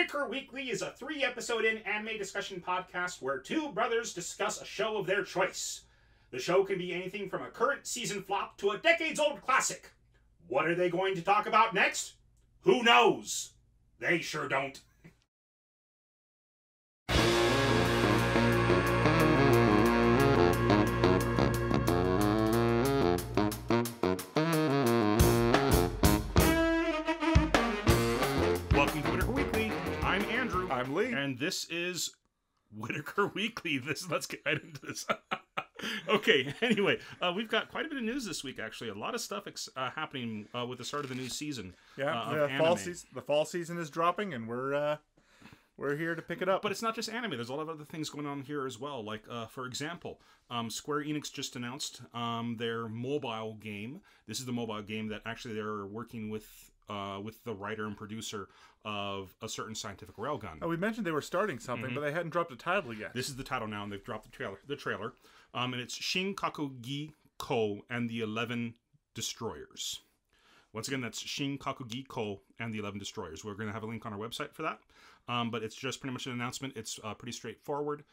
Whitaker Weekly is a 3-episode anime discussion podcast where two brothers discuss a show of their choice. The show can be anything from a current season flop to a decades-old classic. What are they going to talk about next? Who knows? They sure don't. Welcome to Whitaker Weekly. I'm Andrew. I'm Lee. And this is Whitaker Weekly. Let's get right into this. Okay, anyway, we've got quite a bit of news this week, actually. A lot of stuff happening with the start of the new season. Yeah, the fall season is dropping, and we're here to pick it up. But it's not just anime. There's a lot of other things going on here as well. Like, for example, Square Enix just announced their mobile game. This is the mobile game that actually they're working with the writer and producer of A Certain Scientific Railgun. Oh, we mentioned they were starting something, but they hadn't dropped a title yet. This is the title now, and they've dropped the trailer. And it's Shinkakugi Ko and the 11 Destroyers. Once again, that's Shinkakugi Ko and the 11 Destroyers. We're going to have a link on our website for that. But it's just pretty much an announcement. It's pretty straightforward.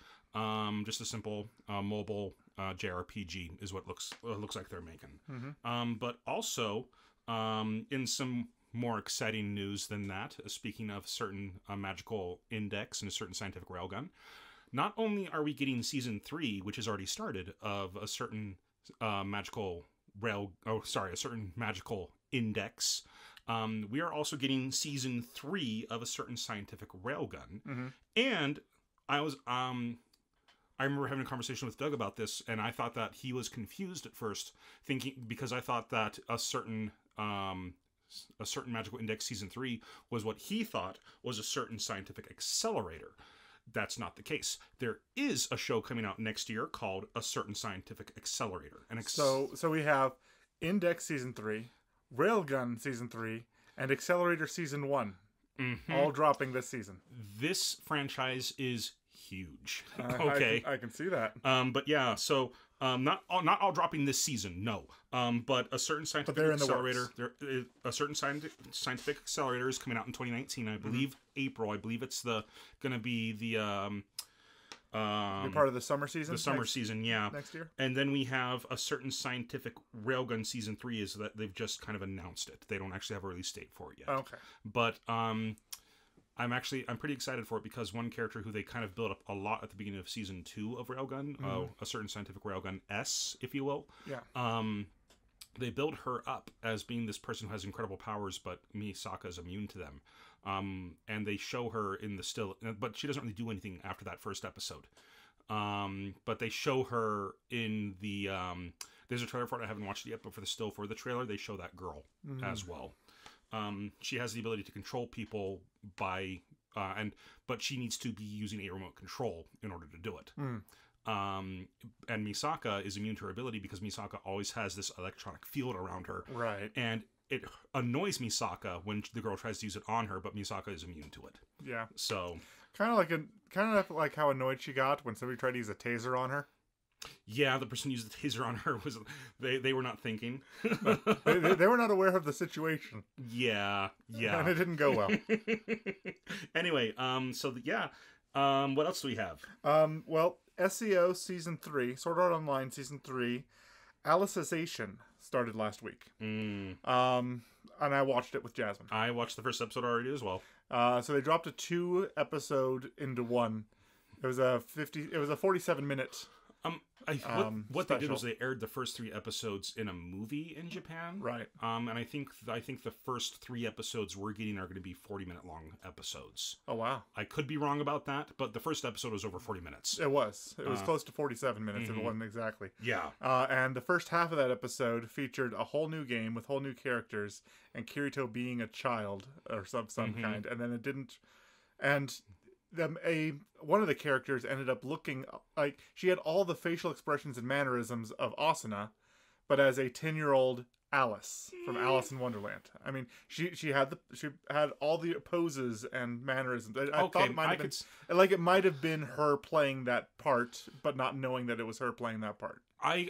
Just a simple mobile JRPG is what looks like they're making. But also, in some more exciting news than that, speaking of certain magical index and a certain scientific railgun, not only are we getting season 3, which has already started, of a certain a certain magical index, we are also getting season 3 of A Certain Scientific Railgun. And I remember having a conversation with Doug about this, and I thought that he was confused at first, because I thought that a certain magical index season 3 was what he thought was A Certain Scientific Accelerator. That's not the case. There is a show coming out next year called A Certain Scientific Accelerator. So we have Index Season 3, Railgun Season 3, and Accelerator Season 1. All dropping this season. This franchise is huge. Okay. I can see that. But yeah, so not all dropping this season, no. But A Certain Scientific Accelerator, A Certain Scientific Accelerator is coming out in 2019, I believe April. I believe it's going to be the part of the summer season. Season, yeah. Next year. And then we have A Certain Scientific Railgun season 3 is that they've just kind of announced it. They don't actually have a release date for it yet. Okay. But I'm pretty excited for it because one character who they kind of built up a lot at the beginning of season 2 of Railgun, A Certain Scientific Railgun S, if you will. Yeah. They build her up as being this person who has incredible powers, but Misaka is immune to them. And they show her in the still, but she doesn't really do anything after that first episode. But they show her in the, there's a trailer for it, I haven't watched it yet, but for the trailer, they show that girl as well. She has the ability to control people but she needs to be using a remote control in order to do it. And Misaka is immune to her ability because Misaka always has this electronic field around her. Right. And it annoys Misaka when the girl tries to use it on her, but Misaka is immune to it. Yeah. So kind of like how annoyed she got when somebody tried to use a taser on her. Yeah, the person who used the taser on her was they were not thinking. they were not aware of the situation. Yeah. And it didn't go well. Anyway, what else do we have? Well, SEO Season 3, Sword Art Online Season 3, Alicization started last week. And I watched it with Jasmine. I watched the first episode already as well. So they dropped a 2-episode into one. It was a 47-minute. What they did was they aired the first 3 episodes in a movie in Japan, right? And I think the first 3 episodes we're getting are going to be 40-minute long episodes. Oh wow! I could be wrong about that, but the first episode was over 40 minutes. It was close to 47 minutes. If it wasn't exactly. Yeah. And the first half of that episode featured a whole new game with whole new characters and Kirito being a child or some kind, and then it didn't. And one of the characters ended up looking like she had all the facial expressions and mannerisms of Asuna, but as a 10-year-old Alice from Alice in Wonderland. I mean, she had all the poses and mannerisms. I thought it might have been her playing that part, but not knowing that it was her playing that part. I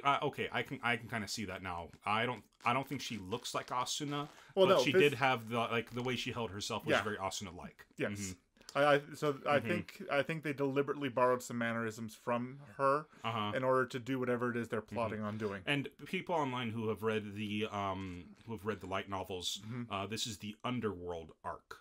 can kind of see that now. I don't think she looks like Asuna, well, but no, she did have the way she held herself was very Asuna-like. Yes. I think they deliberately borrowed some mannerisms from her in order to do whatever it is they're plotting on doing. And people online who have read the light novels, this is the Underworld arc.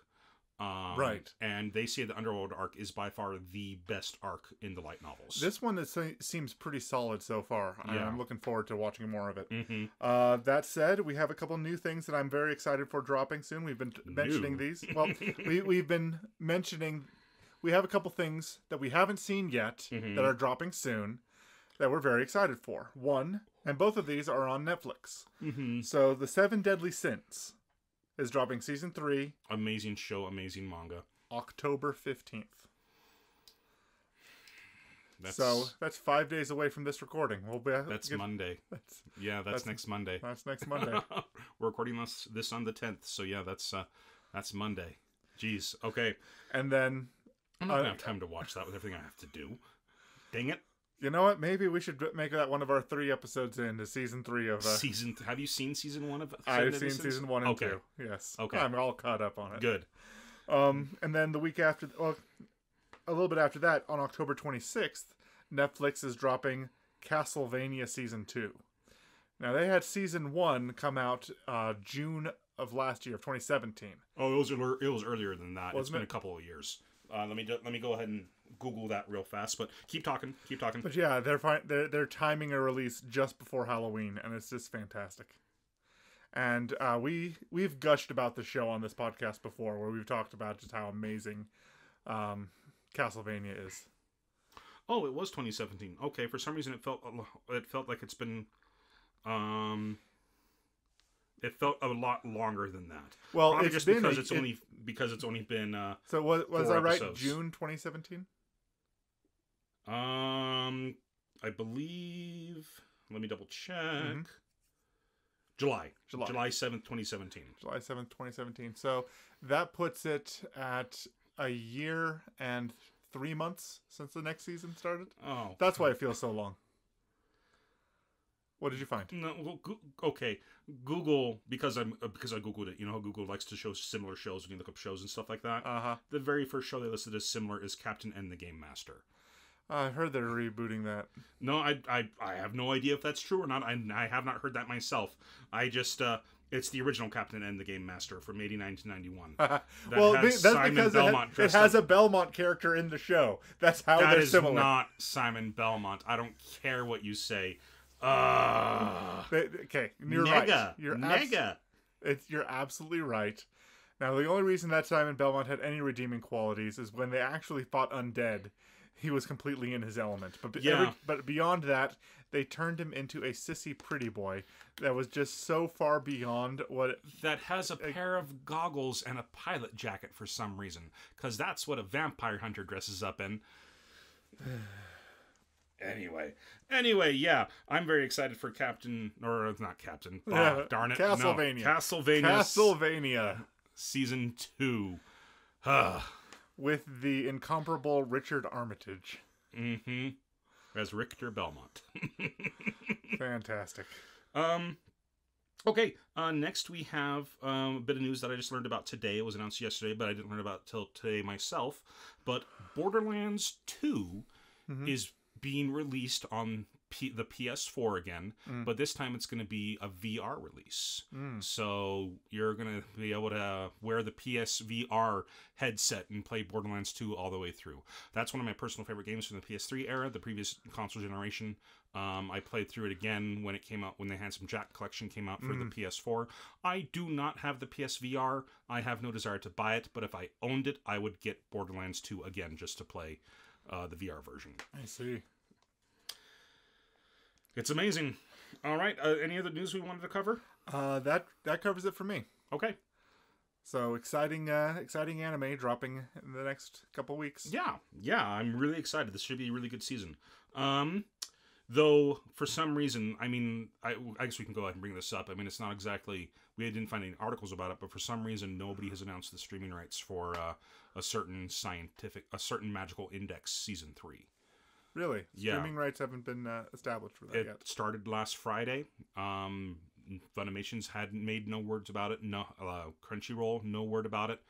Right. And they say the Underworld arc is by far the best arc in the light novels. This one seems pretty solid so far. Yeah. I'm looking forward to watching more of it. Mm-hmm. That said, we have a couple new things that I'm very excited for dropping soon. We've been mentioning these. Well, we've been mentioning... We have a couple things that we haven't seen yet that are dropping soon that we're very excited for. One, and both of these are on Netflix. So, The 7 Deadly Sins is dropping season 3. Amazing show, amazing manga. October 15th. So that's 5 days away from this recording. That's Monday. That's next Monday. That's next Monday. We're recording this on the 10th, so yeah, that's Monday. Jeez. Okay. And then I'm not gonna have time to watch that with everything I have to do. Dang it. You know what? Maybe we should make that one of our 3 episodes into season 3 of... Have you seen season 1 of... I've seen season 1 and 2. Yes. Okay. I'm all caught up on it. Good. And then the week after... Well, a little bit after that, on October 26th, Netflix is dropping Castlevania Season 2. Now, they had Season 1 come out June of last year, of 2017. Oh, it was earlier than that. It's been it? a couple of years. Let me go ahead and Google that real fast, but keep talking. But yeah, they're timing a release just before Halloween, and it's just fantastic. And we've gushed about the show on this podcast before, where we've talked about just how amazing Castlevania is. Oh, it was 2017. Okay, for some reason it felt like it's been it felt a lot longer than that. Well, probably it's just been because it's only been so was I right? Episodes. June 2017. I believe. Let me double check. July 7th, 2017. July 7th, 2017. So that puts it at a year and 3 months since the next season started. Oh, that's why it feels so long. What did you find? No, well, okay. Google, because I googled it. You know how Google likes to show similar shows when you look up shows and stuff like that. The very first show they listed as similar is Captain N the Game Master. I heard they're rebooting that. No, I have no idea if that's true or not. I have not heard that myself. I just it's the original Captain N the Game Master from 89 to 91. Well, that's because it has a Belmont character in the show. That's how they're similar. That is not Simon Belmont. I don't care what you say. Okay, you're right. You're absolutely right. Now, the only reason that Simon Belmont had any redeeming qualities is when they actually fought undead. He was completely in his element. But beyond that, they turned him into a sissy pretty boy that was just so far beyond what... That has a pair of goggles and a pilot jacket for some reason. Because that's what a vampire hunter dresses up in. Anyway, yeah. I'm very excied for Darn it. Castlevania. No, Castlevania. Season 2. With the incomparable Richard Armitage. As Richter Belmont. Fantastic. Okay, next we have a bit of news that I just learned about today. It was announced yesterday, but I didn't learn about it till today myself. But Borderlands 2 is being released on the PS4 again, but this time it's going to be a VR release. So you're going to be able to wear the PSVR headset and play Borderlands 2 all the way through. That's one of my personal favorite games from the PS3 era, the previous console generation. I played through it again when it came out, when the Handsome Jack collection came out for the PS4. I do not have the PSVR. I have no desire to buy it, but if I owned it, I would get Borderlands 2 again just to play the VR version. I see. It's amazing. All right. Any other news we wanted to cover? That covers it for me. Okay. So exciting anime dropping in the next couple weeks. Yeah. I'm really excited. This should be a really good season. Though for some reason, I mean, I guess we can go ahead and bring this up. I mean, it's not exactly, we didn't find any articles about it, but for some reason, nobody has announced the streaming rights for a certain magical index season 3. Really? Yeah. Streaming rights haven't been established for that yet. It started last Friday. Funimation's had made no words about it. No, Crunchyroll, no word about it.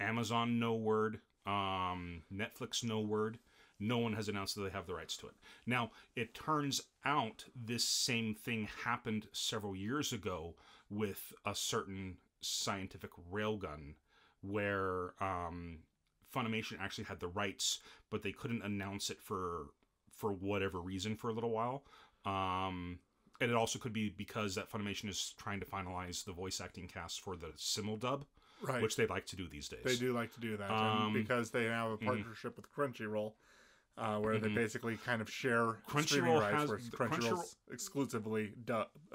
Amazon, no word. Netflix, no word. No one has announced that they have the rights to it. Now, it turns out this same thing happened several years ago with a certain scientific railgun where Funimation actually had the rights, but they couldn't announce it for whatever reason for a little while. And it also could be because that Funimation is trying to finalize the voice acting cast for the simul-dub, Right. which they like to do these days. They do like to do that, and because they now have a partnership with Crunchyroll, where they basically kind of share streaming rights, where Crunchyroll's exclusively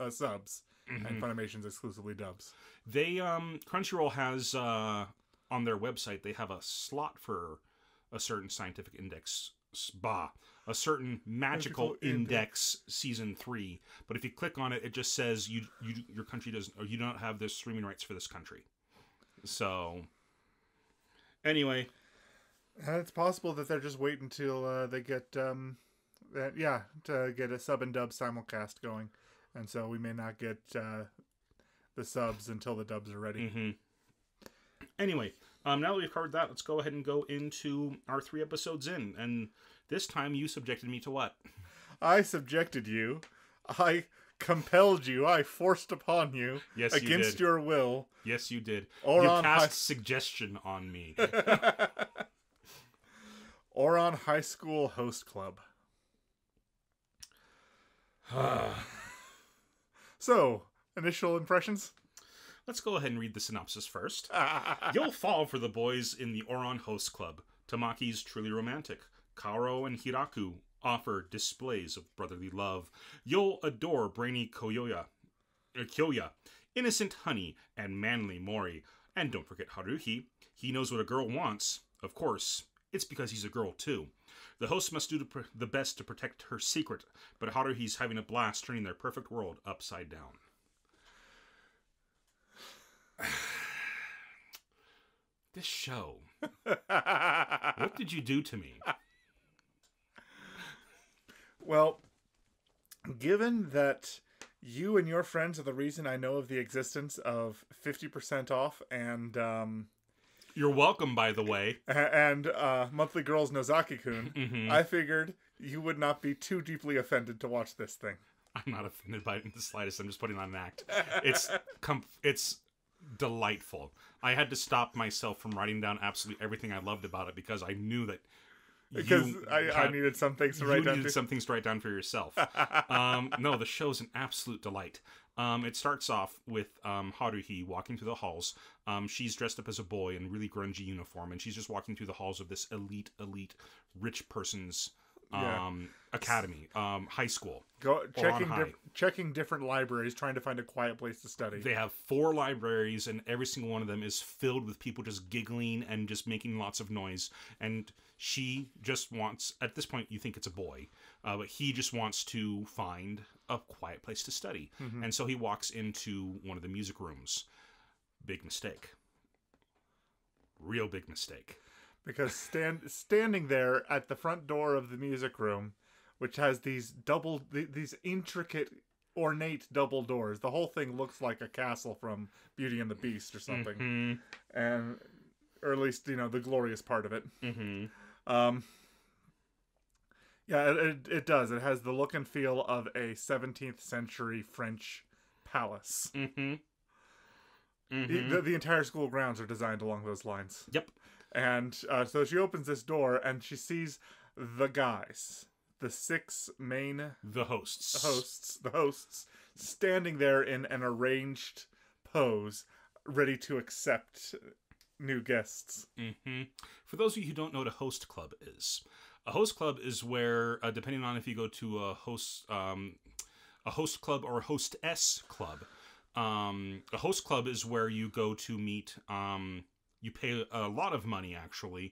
subs, and Funimation's exclusively dubs. They Crunchyroll has on their website, they have a slot for a certain scientific index, a certain magical index season 3. But if you click on it, it just says your country doesn't, or you don't have the streaming rights for this country. So anyway, it's possible that they're just waiting until they get to get a sub and dub simulcast going, and so we may not get the subs until the dubs are ready. Anyway, now that we've covered that, let's go ahead and go into our 3 episodes in. And this time you subjected me to what? I subjected you. I compelled you. I forced upon you. Yes, against you did. your will. Yes, you did. Ouran you cast suggestion on me. Ouran High School Host Club. So, initial impressions? Let's go ahead and read the synopsis first. You'll fall for the boys in the Ouran Host Club. Tamaki's truly romantic. Kaoru and Hiraku offer displays of brotherly love. You'll adore brainy Kyoya, innocent Honey, and manly Mori. And don't forget Haruhi. He knows what a girl wants. Of course, it's because he's a girl too. The host must do the best to protect her secret, but Haruhi's having a blast turning their perfect world upside down. This show. What did you do to me? Well, given that you and your friends are the reason I know of the existence of 50% off and You're welcome, by the way. And Monthly Girls Nozaki-kun, I figured you would not be too deeply offended to watch this thing. I'm not offended by it in the slightest. I'm just putting on an act. It's delightful. I had to stop myself from writing down absolutely everything I loved about it because I knew that I needed some things to write down. You needed some things to write down for yourself. No, the show's an absolute delight. It starts off with Haruhi walking through the halls. She's dressed up as a boy in really grungy uniform, and she's just walking through the halls of this elite rich person's academy, high school. Checking different libraries, trying to find a quiet place to study. They have 4 libraries, and every single one of them is filled with people just giggling and just making lots of noise. And she just wants, at this point, you think it's a boy, but he just wants to find a quiet place to study. And so he walks into one of the music rooms. Big mistake. Real big mistake. Because standing there at the front door of the music room, which has these intricate, ornate double doors. The whole thing looks like a castle from Beauty and the Beast or something. Or at least, the glorious part of it. It does. It has the look and feel of a 17th century French palace. The entire school grounds are designed along those lines. Yep. And so she opens this door and she sees the guys, the 6 main... The hosts, standing there in an arranged pose, ready to accept new guests. For those of you who don't know what a host club is where, depending on if you go to a host club or a hostess club, a host club is where you go to meet... you pay a lot of money, actually,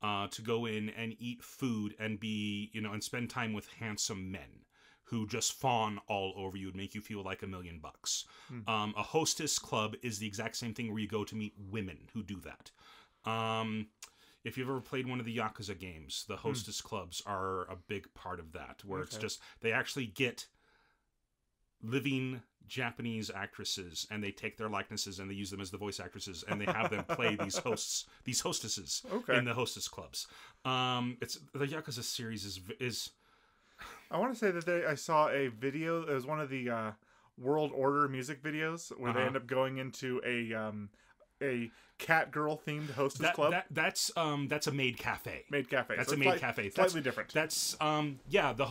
to go in and eat food and be, and spend time with handsome men who just fawn all over you and make you feel like $1 million. A hostess club is the exact same thing where you go to meet women who do that. If you've ever played one of the Yakuza games, the hostess clubs are a big part of that, where it's just, they actually get living Japanese actresses, and they take their likenesses and they use them as the voice actresses, and they have them play these hostesses in the hostess clubs. It's the Yakuza series is. I want to say that I saw a video. It was one of the World Order music videos where they end up going into a cat girl themed hostess club. That's a maid cafe. Maid cafe. That's a maid cafe. Slightly different. That's the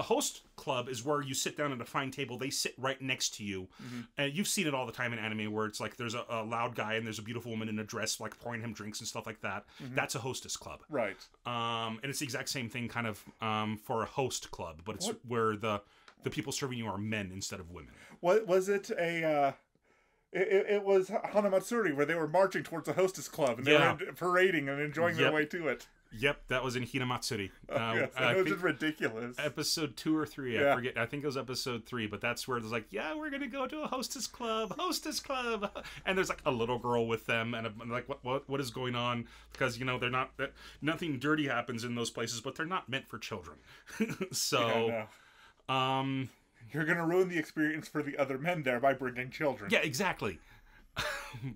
host club is where you sit down at a fine table. They sit right next to you, and you've seen it all the time in anime where it's like there's a loud guy and there's a beautiful woman in a dress like pouring him drinks and stuff like that. That's a hostess club, right? And it's the exact same thing, kind of for a host club, but it's where the people serving you are men instead of women. What was it? It was Hanamatsuri, where they were marching towards the hostess club, and they were parading and enjoying their way to it. Yep, that was in Hinamatsuri. Yes, it was just ridiculous. Episode 2 or 3, I forget. I think it was episode 3, but that's where it's like, we're going to go to a hostess club. And there's like a little girl with them, and I'm like, what is going on? Because, they're not, nothing dirty happens in those places, but they're not meant for children. So, you're going to ruin the experience for the other men there by bringing children. Yeah, exactly.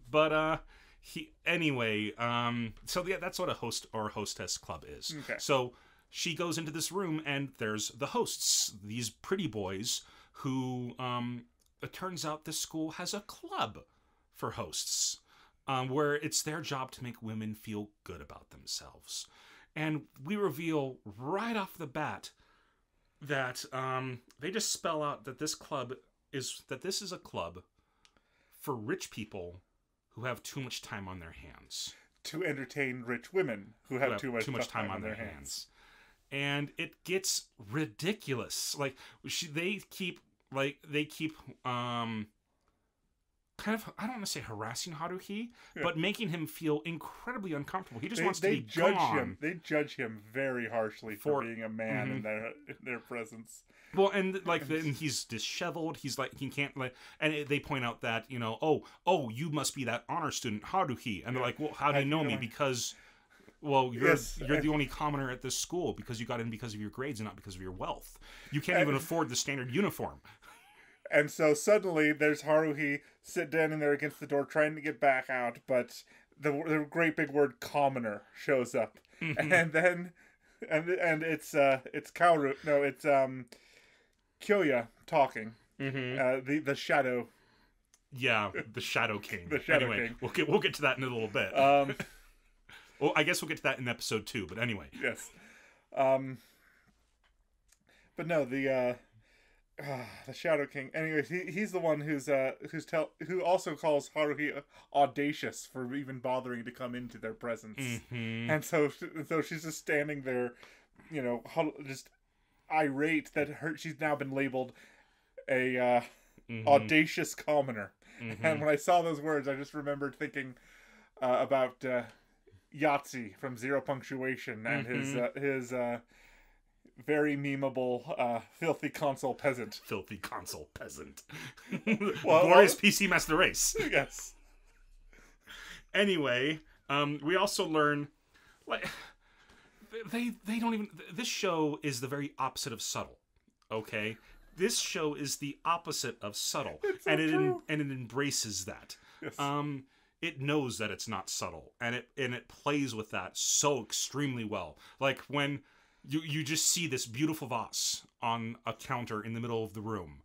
But, anyway, so that's what a host or hostess club is. Okay. So she goes into this room and there's the hosts, these pretty boys who, it turns out this school has a club for hosts, where it's their job to make women feel good about themselves. And we reveal right off the bat that they just spell out that this is a club for rich people who have too much time on their hands. To entertain rich women who have too much time on their hands. And it gets ridiculous. Like, they keep kind of, I don't want to say harassing Haruhi, but making him feel incredibly uncomfortable. He just wants to be gone. They judge him very harshly for being a man in their presence. Well, and then he's disheveled. He's like, he can't and they point out that, oh, you must be that honor student, Haruhi. And they're like, well, how do you know me? Because, well, you're the only commoner at this school because you got in because of your grades and not because of your wealth. You can't even afford the standard uniform. And so suddenly there's Haruhi standing there against the door trying to get back out, but the great big word commoner shows up. And then and it's Kaoru, no, it's Kyoya talking. The shadow. Yeah, the Shadow King. The Shadow King. We'll get to that in a little bit. Well, I guess we'll get to that in episode 2, but anyway. Yes. But no, the Shadow King. Anyways, he's the one who also calls Haruhi audacious for even bothering to come into their presence. And so she's just standing there, just irate that she's now been labeled a audacious commoner. And when I saw those words, I just remembered thinking about Yahtzee from Zero Punctuation and his very memeable filthy console peasant. Filthy console peasant. Glorious PC Master Race. Yes. Anyway, we also learn, they don't even. This show is the very opposite of subtle. Okay, this show is the opposite of subtle, and it embraces that. Yes. It knows that it's not subtle, and it plays with that so extremely well. Like when you just see this beautiful vase on a counter in the middle of the room.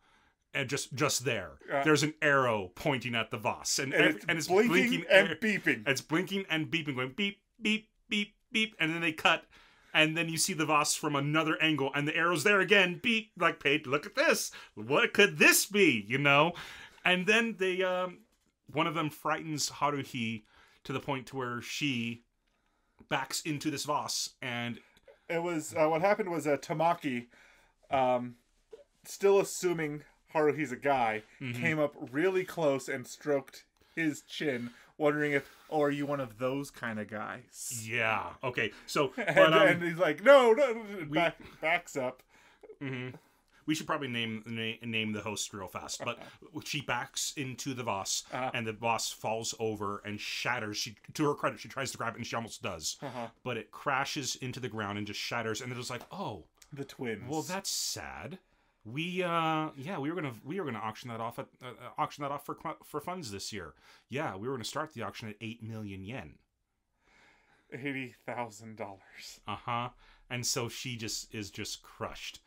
And just there, there's an arrow pointing at the vase, and it's blinking and beeping. It's blinking and beeping, going beep, beep, beep, beep, and then they cut, and then you see the vase from another angle, and the arrow's there again, beep, like, hey, look at this. What could this be, And then they, one of them frightens Haruhi to the point to where she backs into this vase, and it was, what happened was Tamaki, still assuming Haruhi's a guy, came up really close and stroked his chin, wondering if, are you one of those kind of guys? Yeah. Okay. So, and he's like, no, backs up. We should probably name the host real fast, but she backs into the vase, and the vase falls over and shatters. To her credit, she tries to grab it, and she almost does, but it crashes into the ground and just shatters. And they're just like, oh, the twins. Well, that's sad. we we were gonna auction that off for funds this year. Yeah, we were gonna start the auction at 8 million yen. $80,000. And so she is just crushed.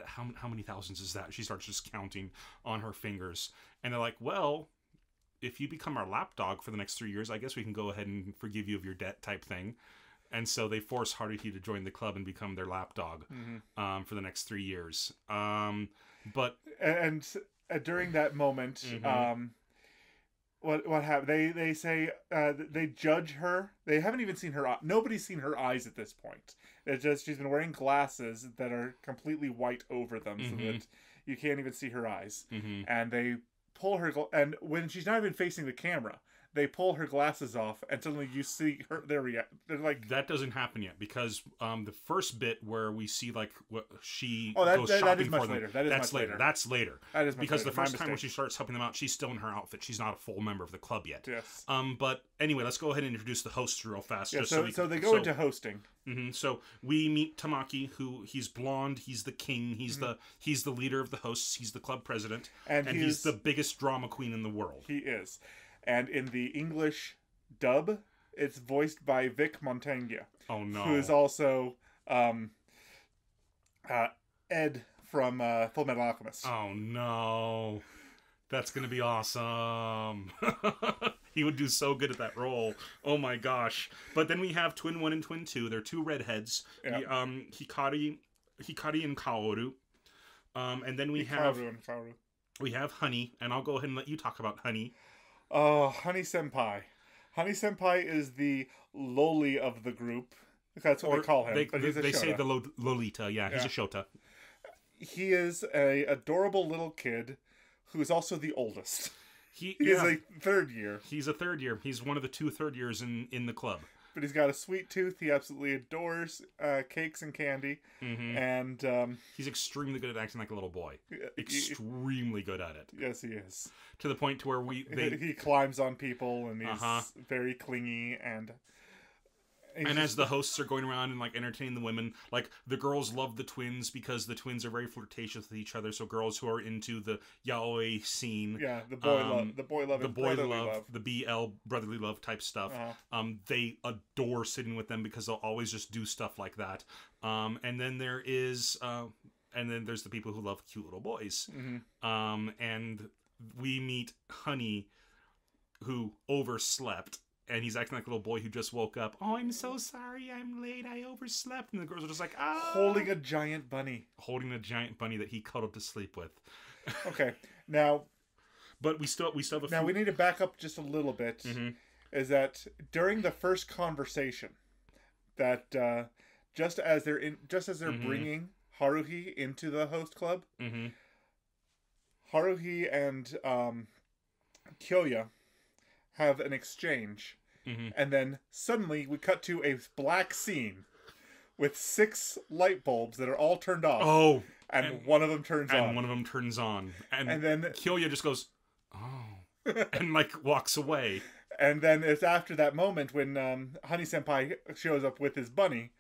How many thousands is that? She starts just counting on her fingers, and they're like, well, if you become our lapdog for the next 3 years, I guess we can go ahead and forgive you of your debt type thing. And so they force Haruhi to join the club and become their lapdog for the next 3 years. But during that moment, what happened? They say they judge her. They haven't even seen her. Nobody's seen her eyes at this point. It's just she's been wearing glasses that are completely white over them, so that you can't even see her eyes. And they pull her, and when she's not even facing the camera, they pull her glasses off, and suddenly you see her. They're like, that doesn't happen yet, because the first bit where we see like what she goes shopping for them, later. That's later. That's later. That is much because later. The first time when she starts helping them out, she's still in her outfit. She's not a full member of the club yet. Yes. But anyway, let's go ahead and introduce the hosts real fast. Yeah. So they go into hosting. So we meet Tamaki, who he's blonde. He's the king. He's the leader of the hosts. He's the club president, and he's the biggest drama queen in the world. He is. And in the English dub, it's voiced by Vic Montagna. Oh no! Who is also Ed from Full Metal Alchemist. Oh no! That's gonna be awesome. He would do so good at that role. Oh my gosh! But then we have Twin 1 and Twin 2. They're two redheads. Yeah. Hikari and Kaoru. And then we have Honey, and I'll go ahead and let you talk about Honey. Oh, Honey Senpai. Honey Senpai is the loli of the group. That's what they call him. They say the Lolita. Yeah, he's a Shota. He is a adorable little kid who's also the oldest. He is a third year. He's a third year. He's one of the 2 third years in the club. But he's got a sweet tooth. He absolutely adores cakes and candy. And he's extremely good at acting like a little boy. Extremely good at it. Yes, he is. To the point to where he climbs on people, and he's very clingy, and as the hosts are going around and like entertaining the women, like the girls love the twins because the twins are very flirtatious with each other. So girls who are into the yaoi scene, the boy love, the BL brotherly love type stuff, they adore sitting with them because they'll always just do stuff like that. And then there's the people who love cute little boys. And we meet Honey, who overslept. And he's acting like a little boy who just woke up. Oh, I'm so sorry, I'm late, I overslept. And the girls are just like, holding a giant bunny. Holding a giant bunny that he cuddled to sleep with. Okay, now... But we still have a few... Now, we need to back up just a little bit. Is that during the first conversation, that just as they're bringing Haruhi into the host club, Haruhi and Kyoya have an exchange, and then suddenly we cut to a black scene with 6 light bulbs that are all turned off. Oh, and one of them turns on. And one of them turns on. And then Kyoya just goes, oh, and like walks away. And then it's after that moment when Honey Senpai shows up with his bunny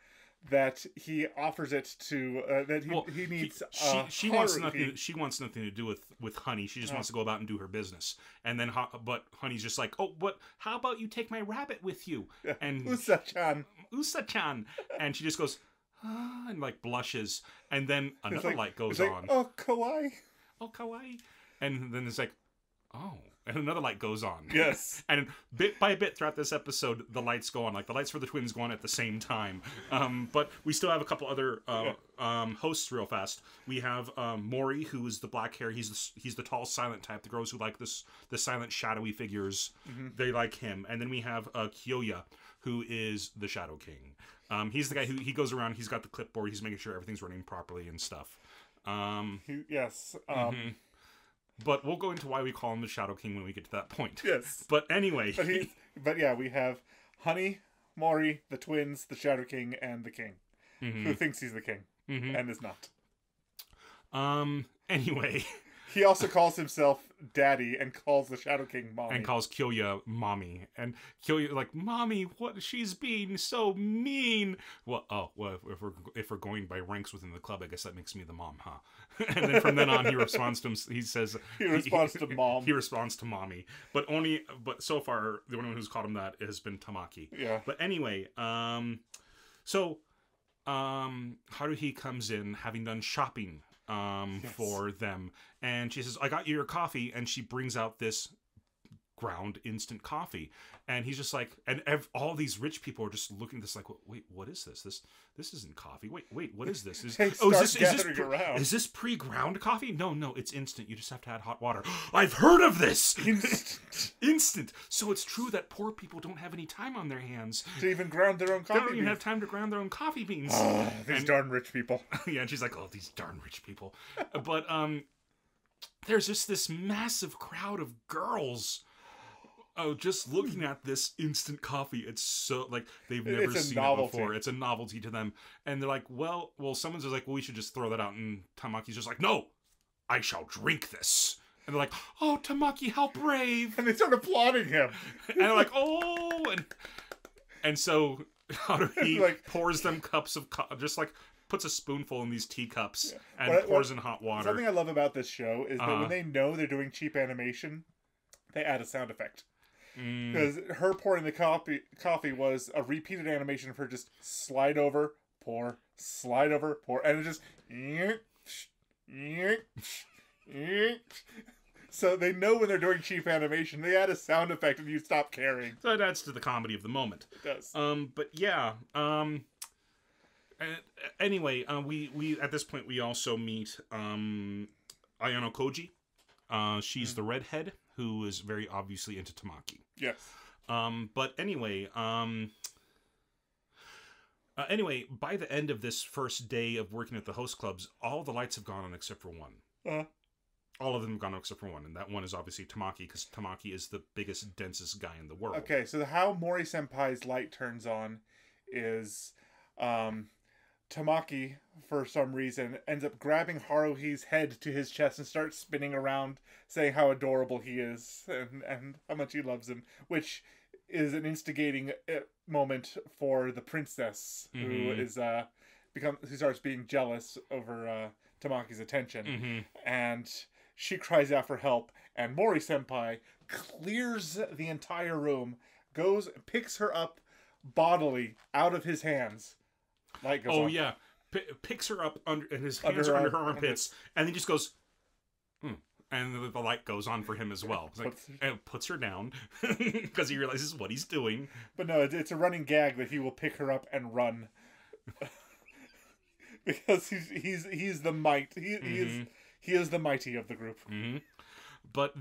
that he offers it to he needs. She wants nothing. She wants nothing to do with Honey. She just wants to go about and do her business. And then, but Honey's just like, oh, but how about you take my rabbit with you? And Usa-chan, and she just goes, and like blushes. And then another light goes on. Oh, kawaii. Oh, kawaii. And then it's like, oh. And another light goes on. Yes. And bit by bit throughout this episode, the lights go on. Like, the lights for the twins go on at the same time. But we still have a couple other hosts real fast. We have Mori, who is the black hair. He's the tall, silent type. The girls who like the silent, shadowy figures, they like him. And then we have Kyoya, who is the Shadow King. He's the guy who he goes around. He's got the clipboard. He's making sure everything's running properly and stuff. Yes. But we'll go into why we call him the Shadow King when we get to that point. Yes. But anyway. But yeah, we have Honey, Mori, the twins, the Shadow King, and the King. Who thinks he's the king and is not. Anyway. He also calls himself Daddy and calls the Shadow King Mommy. And calls Kyoya Mommy. And Kyoya like, Mommy, what? She's being so mean. Well, if we're going by ranks within the club, I guess that makes me the mom, huh? And then from then on, he responds to him. He says He responds to Mom. He responds to Mommy. But so far, the only one who's called him that has been Tamaki. Yeah. But anyway, Haruhi comes in having done shopping for them, and she says, I got you your coffee, and she brings out this ground instant coffee, and he's just like, and all these rich people are just looking at this like, wait, what is this? This isn't coffee. Wait, what is this? Is this pre-ground coffee? No, it's instant. You just have to add hot water. I've heard of this. Instant. So it's true that poor people don't have any time on their hands to even ground their own coffee. They don't even have time to ground their own coffee beans. These darn rich people. Yeah, and she's like, oh, these darn rich people. But there's just this massive crowd of girls. Oh, just looking at this instant coffee, it's so, like, they've never seen it before. It's a novelty to them. And they're like, well, someone's just like, well, we should just throw that out. And Tamaki's just like, no, I shall drink this. And they're like, oh, Tamaki, how brave. And they start applauding him. And they're like, oh. And so he like, pours them cups of, just like, puts a spoonful in these teacups and pours in hot water. Something I love about this show is that when they know they're doing cheap animation, they add a sound effect. Because her pouring the coffee was a repeated animation of her just slide over, pour, and it just... So they know when they're doing cheap animation, they add a sound effect and you stop caring. So it adds to the comedy of the moment. It does. But yeah, anyway, we at this point we also meet Ayano Koji. She's the redhead who is very obviously into Tamaki. Yes. But anyway, by the end of this first day of working at the host clubs, all the lights have gone on except for one. All of them have gone on except for one, and that one is obviously Tamaki, because Tamaki is the biggest, densest guy in the world. Okay, so how Mori Senpai's light turns on is Tamaki, for some reason, ends up grabbing Haruhi's head to his chest and starts spinning around, saying how adorable he is and how much he loves him, which is an instigating moment for the princess, who is who starts being jealous over Tamaki's attention, and she cries out for help, and Mori Senpai clears the entire room, goes, picks her up bodily out of his hands. Light goes on. Yeah. Picks her up and his hands are under her armpits, and then just goes, and the light goes on for him as well. And puts her down because he realizes what he's doing. But no, it's a running gag that he will pick her up and run because he's the might. He is the mighty of the group. But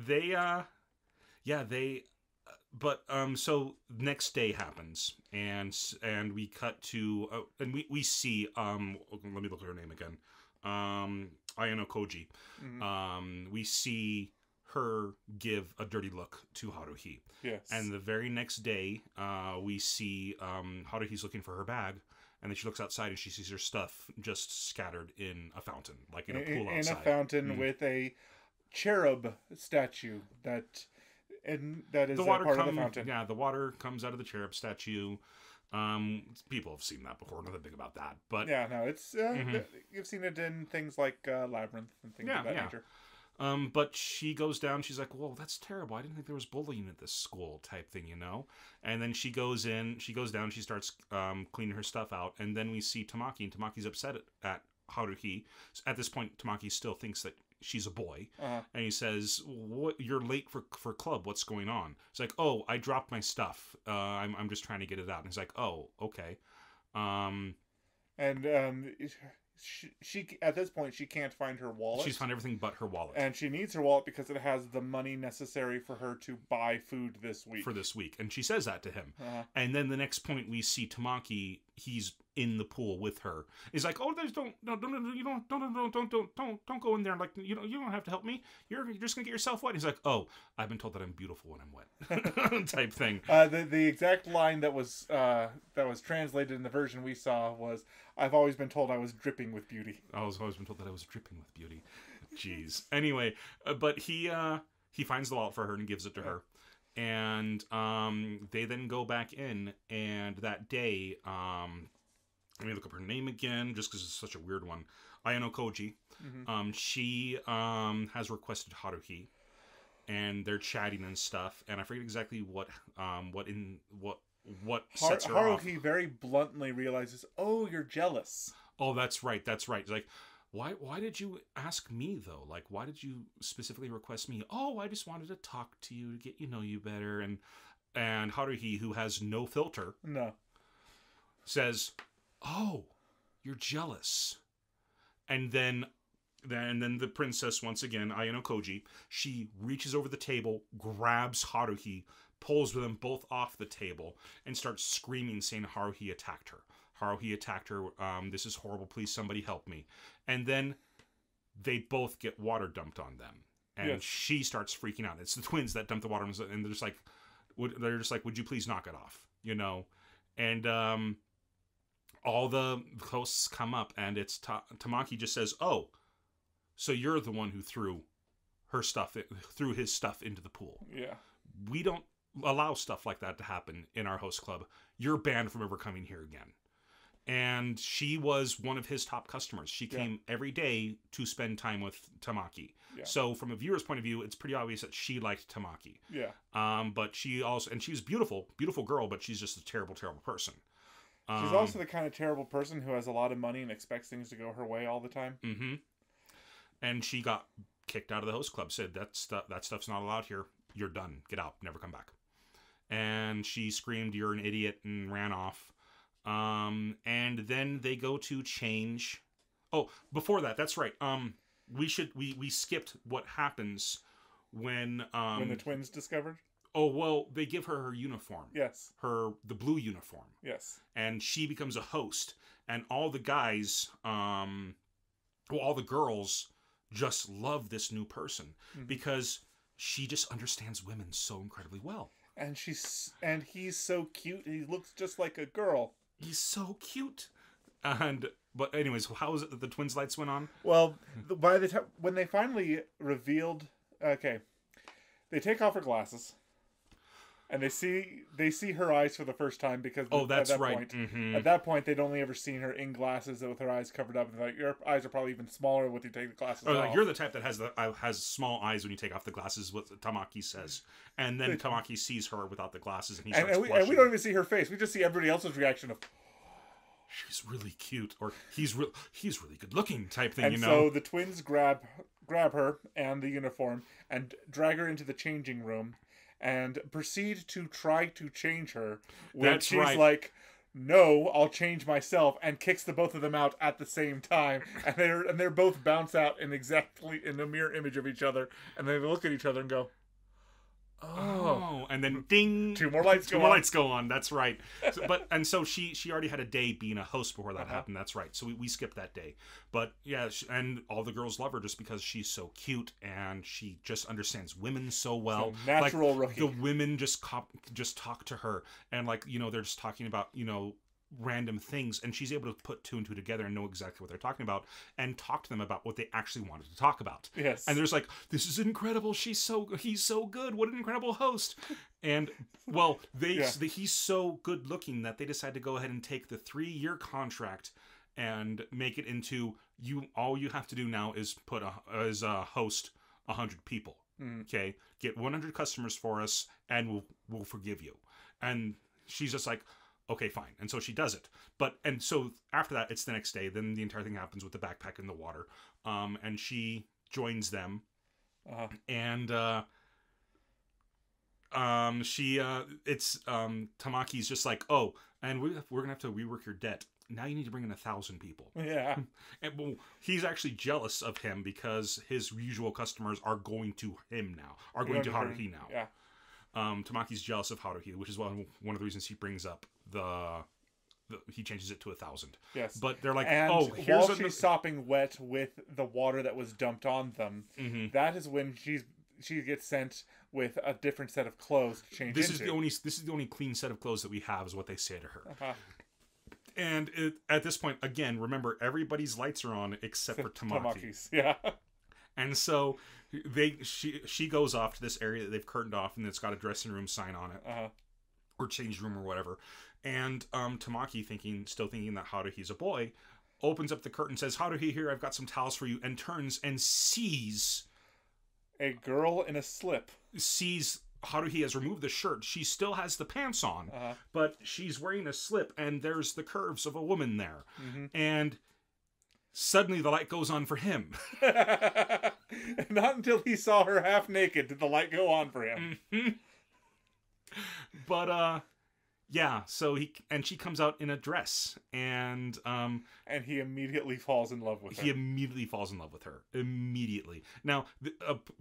so next day happens, and we cut to and we see let me look at her name again, Ayano Koji. We see her give a dirty look to Haruhi. Yes. And the very next day, we see Haruhi's looking for her bag, and then she looks outside and she sees her stuff just scattered in a fountain, like in a pool outside. In a fountain with a cherub statue that is part of the fountain. Yeah, the water comes out of the cherub statue. People have seen that before. Nothing big about that, but yeah, no, it's you've seen it in things like Labyrinth and things of that nature. But she goes down. She's like, "Whoa, that's terrible. I didn't think there was bullying at this school," type thing, you know. And then she goes down. She starts cleaning her stuff out, and then we see Tamaki, and Tamaki's upset at Haruhi. At this point, Tamaki still thinks that she's a boy, and he says, "What? You're late for club. What's going on?" It's like, "Oh, I dropped my stuff. I'm just trying to get it out." And he's like, "Oh, okay." She at this point she can't find her wallet. She's found everything but her wallet, and she needs her wallet because it has the money necessary for her to buy food this week. And she says that to him. And then the next point we see Tamaki. He's in the pool with her. He's like, "Oh, don't go in there. Like, you don't have to help me. You're just gonna get yourself wet." He's like, "Oh, I've been told that I'm beautiful when I'm wet," type thing. The exact line that was translated in the version we saw was, "I've always been told I was dripping with beauty." I was always been told that I was dripping with beauty. Jeez. Anyway, but he finds the wallet for her and gives it to her. And they then go back in, and that day, let me look up her name again, just because it's such a weird one. Ayano Koji. She has requested Haruhi, and they're chatting and stuff. And I forget exactly what sets her off. Haruhi very bluntly realizes, "Oh, you're jealous." Oh, that's right. That's right. Like, why did you ask me though? Like, why did you specifically request me? Oh, I just wanted to talk to you to get you better. And Haruhi, who has no filter, says, "Oh, you're jealous." And then the princess, once again, Ayano Koji, she reaches over the table, grabs Haruhi, pulls them both off the table, and starts screaming, saying Haruhi attacked her. Haruhi attacked her. This is horrible. Please, somebody help me. And then they both get water dumped on them, and she starts freaking out. It's the twins that dump the water, and they're just like, "Would you please knock it off?" And all the hosts come up, and it's Tamaki just says, "Oh, so you're the one who threw his stuff into the pool." Yeah. We don't allow stuff like that to happen in our host club. You're banned from ever coming here again. And she was one of his top customers. She came every day to spend time with Tamaki. Yeah. So from a viewer's point of view, it's pretty obvious that she liked Tamaki. Yeah. But she also, and she's beautiful, beautiful girl, but she's just a terrible, terrible person. She's also the kind of terrible person who has a lot of money and expects things to go her way all the time. Mm-hmm. And she got kicked out of the host club, said that stuff's not allowed here. You're done. Get out. Never come back. And she screamed, "You're an idiot," and ran off. And then they go to change. Oh, before that, that's right. We skipped what happens when the twins discovered. Oh, well, they give her uniform. Yes. The blue uniform. Yes. And she becomes a host, and all the guys, all the girls just love this new person because she just understands women so incredibly well. And he's so cute. He looks just like a girl. He's so cute. But anyways, how was it that the twins' lights went on? Well, by the time when they finally revealed, they take off her glasses, and they see her eyes for the first time because that's at that right. point, mm-hmm. At that point, they'd only ever seen her in glasses with her eyes covered up. And like, your eyes are probably even smaller when you take the glasses off. Like, you're the type that has small eyes when you take off the glasses. What Tamaki says, and then Tamaki sees her without the glasses, and he starts blushing. And we don't even see her face. We just see everybody else's reaction of, "She's really cute," or he's really good looking type thing. And so the twins grab her and the uniform and drag her into the changing room and proceed to try to change her. When she's like, "No, I'll change myself," and kicks the both of them out at the same time. And they're both bounce out in a mirror image of each other, and they look at each other and go, "Oh!" And then ding, two more lights go on. That's right. So she already had a day being a host before that happened. That's right. So we skipped that day. But yeah, and all the girls love her just because she's so cute and she just understands women so well. So natural rookie. The women just talk to her, and they're just talking about random things, and she's able to put two and two together and know exactly what they're talking about and talk to them about what they actually wanted to talk about. Yes. And there's like, "This is incredible. He's so good. What an incredible host." And well, he's so good looking that they decide to go ahead and take the 3-year contract and make it into all you have to do now is host 100 people. Okay, get 100 customers for us and we'll forgive you. And she's just like, "Okay, fine." And so she does it. And so after that, it's the next day. Then the entire thing happens with the backpack in the water. And she joins them. And Tamaki's just like, "Oh, and we're going to have to rework your debt. Now you need to bring in 1,000 people." Yeah. And he's actually jealous of him because his usual customers are going to him now. Are going to Haruhi now. Yeah. Tamaki's jealous of Haruhi, which is one of the reasons he brings up he changes it to 1,000. Yes. But they're like, and "Oh, while she's sopping wet with the water that was dumped on them, that is when she gets sent with a different set of clothes to change into. This is the only clean set of clothes that we have, is what they say to her. And at this point, again, remember, everybody's lights are on except for Tamaki's. Yeah. And so she goes off to this area that they've curtained off, and it's got a dressing room sign on it, or change room or whatever. And Tamaki, still thinking that Haruhi's a boy, opens up the curtain, says, "Haruhi, here, I've got some towels for you," and turns and sees a girl in a slip. Sees Haruhi has removed the shirt. She still has the pants on, but she's wearing a slip, and there's the curves of a woman there. And suddenly the light goes on for him. Not until he saw her half naked did the light go on for him. But yeah, so she comes out in a dress, and he immediately falls in love with her. He immediately falls in love with her. Immediately. Now,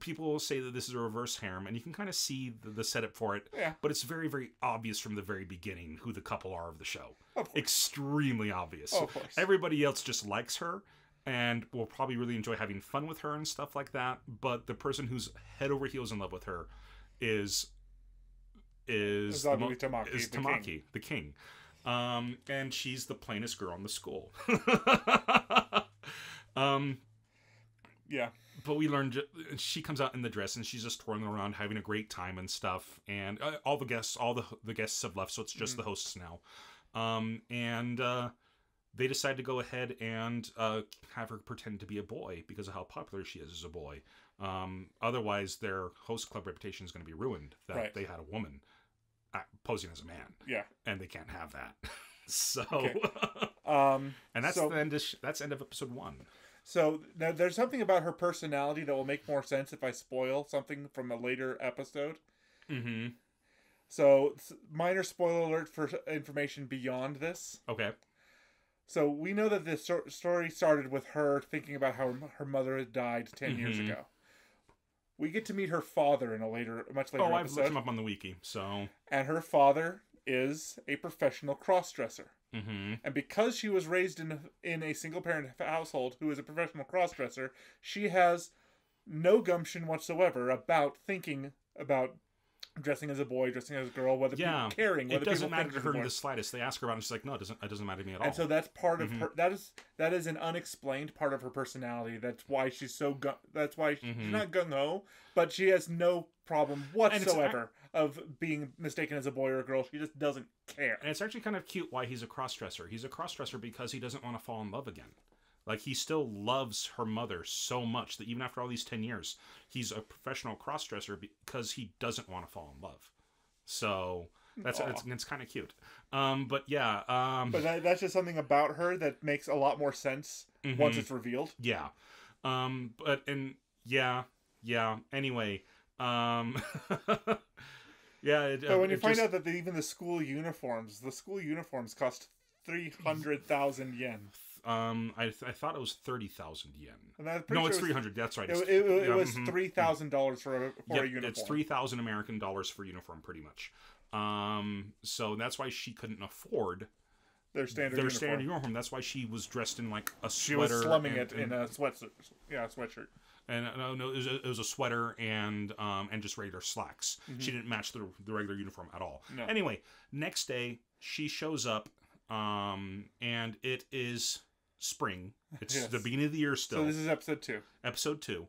people will say that this is a reverse harem, and you can kind of see the setup for it. Yeah. But it's very, very obvious from the very beginning who the couple are of the show. Of course. Extremely obvious. Of course. Everybody else just likes her, and will probably really enjoy having fun with her and stuff like that. But the person who's head over heels in love with her is Tamaki, the king. And she's the plainest girl in the school. Yeah. But we learned she comes out in the dress, and she's just twirling around, having a great time and stuff. And all the guests have left, so it's just the hosts now. And they decide to go ahead and have her pretend to be a boy because of how popular she is as a boy. Otherwise, their host club reputation is going to be ruined. That they had a woman posing as a man. Yeah. And they can't have that. So, okay. And that's the end. That's end of episode 1. So now there's something about her personality that will make more sense if I spoil something from a later episode. So minor spoiler alert for information beyond this. Okay. So we know that this story started with her thinking about how her mother had died 10 years ago. We get to meet her father in a much later episode. I've looked him up on the wiki, so... And her father is a professional cross-dresser. And because she was raised in a single-parent household who is a professional cross-dresser, she has no gumption whatsoever about thinking about dressing as a boy, dressing as a girl, whether people caring, whether it doesn't people matter to her in the the slightest. They ask her about it, and she's like, "No, it doesn't matter to me at all." And so that's part of her. That is an unexplained part of her personality. That's why she's so. That's why she's not gung ho, but she has no problem whatsoever of being mistaken as a boy or a girl. She just doesn't care. And it's actually kind of cute why he's a cross-dresser. He's a cross-dresser because he doesn't want to fall in love again. Like, he still loves her mother so much that even after all these 10 years, he's a professional cross-dresser because he doesn't want to fall in love. So, it's kind of cute. But yeah. But that's just something about her that makes a lot more sense once it's revealed. Yeah. Anyway. Yeah. But when you find out that even the school uniforms cost 300,000 yen. I thought it was 30,000 yen. No, it's 300. That's right. It was $3,000 for a uniform. It's 3,000 American dollars for a uniform, pretty much. So that's why she couldn't afford their standard uniform. That's why she was dressed in like a sweater. She was slumming it in a sweatshirt. Yeah, a sweatshirt. And no, it was a sweater and just regular slacks. She didn't match the regular uniform at all. No. Anyway, next day she shows up, and it is spring. It's the beginning of the year still. So this is episode 2. Episode 2.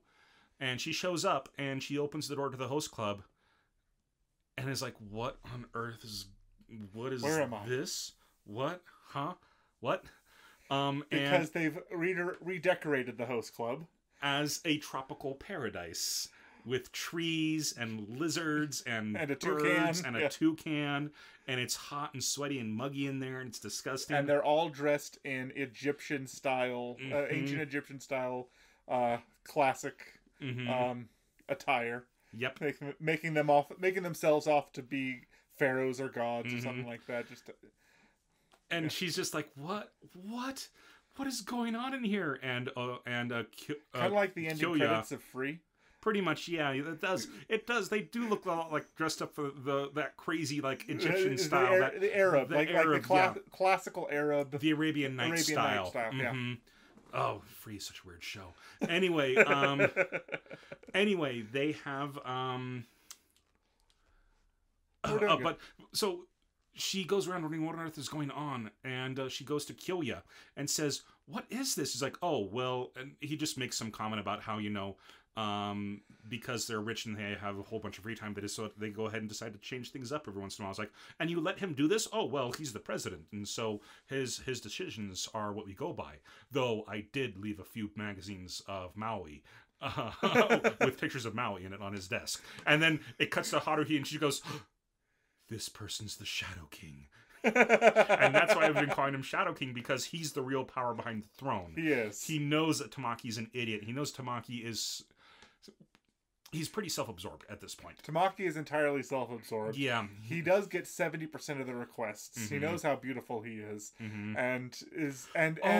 And she shows up and she opens the door to the host club and is like, what on earth is Where am I? This? What? Huh? What? Because they've redecorated the host club as a tropical paradise with trees and lizards and a birds toucan. And a toucan, and it's hot and sweaty and muggy in there, and it's disgusting. And they're all dressed in Egyptian style, ancient Egyptian style, classic attire. Yep, making themselves off to be pharaohs or gods or something like that. And she's just like, what is going on in here? And kind of like the ending credits of Free. Pretty much, yeah. It does. They do look a lot like dressed up for that crazy like Egyptian style, the Arab, the classical Arab, the Arabian Nights style. Yeah. Oh, Free is such a weird show. Anyway, they have but so she goes around wondering what on earth is going on, and she goes to Kyoya and says, "What is this?" He's like, "Oh, well," and he just makes some comment about how, because they're rich and they have a whole bunch of free time, they go ahead and decide to change things up every once in a while. I was like, "And you let him do this?" "Oh, well, he's the president, and so his decisions are what we go by." Though I did leave a few magazines of Maui. With pictures of Maui in it on his desk. And then it cuts to Haruhi and she goes, "This person's the Shadow King." And that's why I've been calling him Shadow King, because he's the real power behind the throne. Yes. He knows that Tamaki's an idiot. He knows Tamaki is... He's pretty self-absorbed at this point. Tamaki is entirely self-absorbed. Yeah. He does get 70% of the requests. Mm-hmm. He knows how beautiful he is. Mm-hmm. And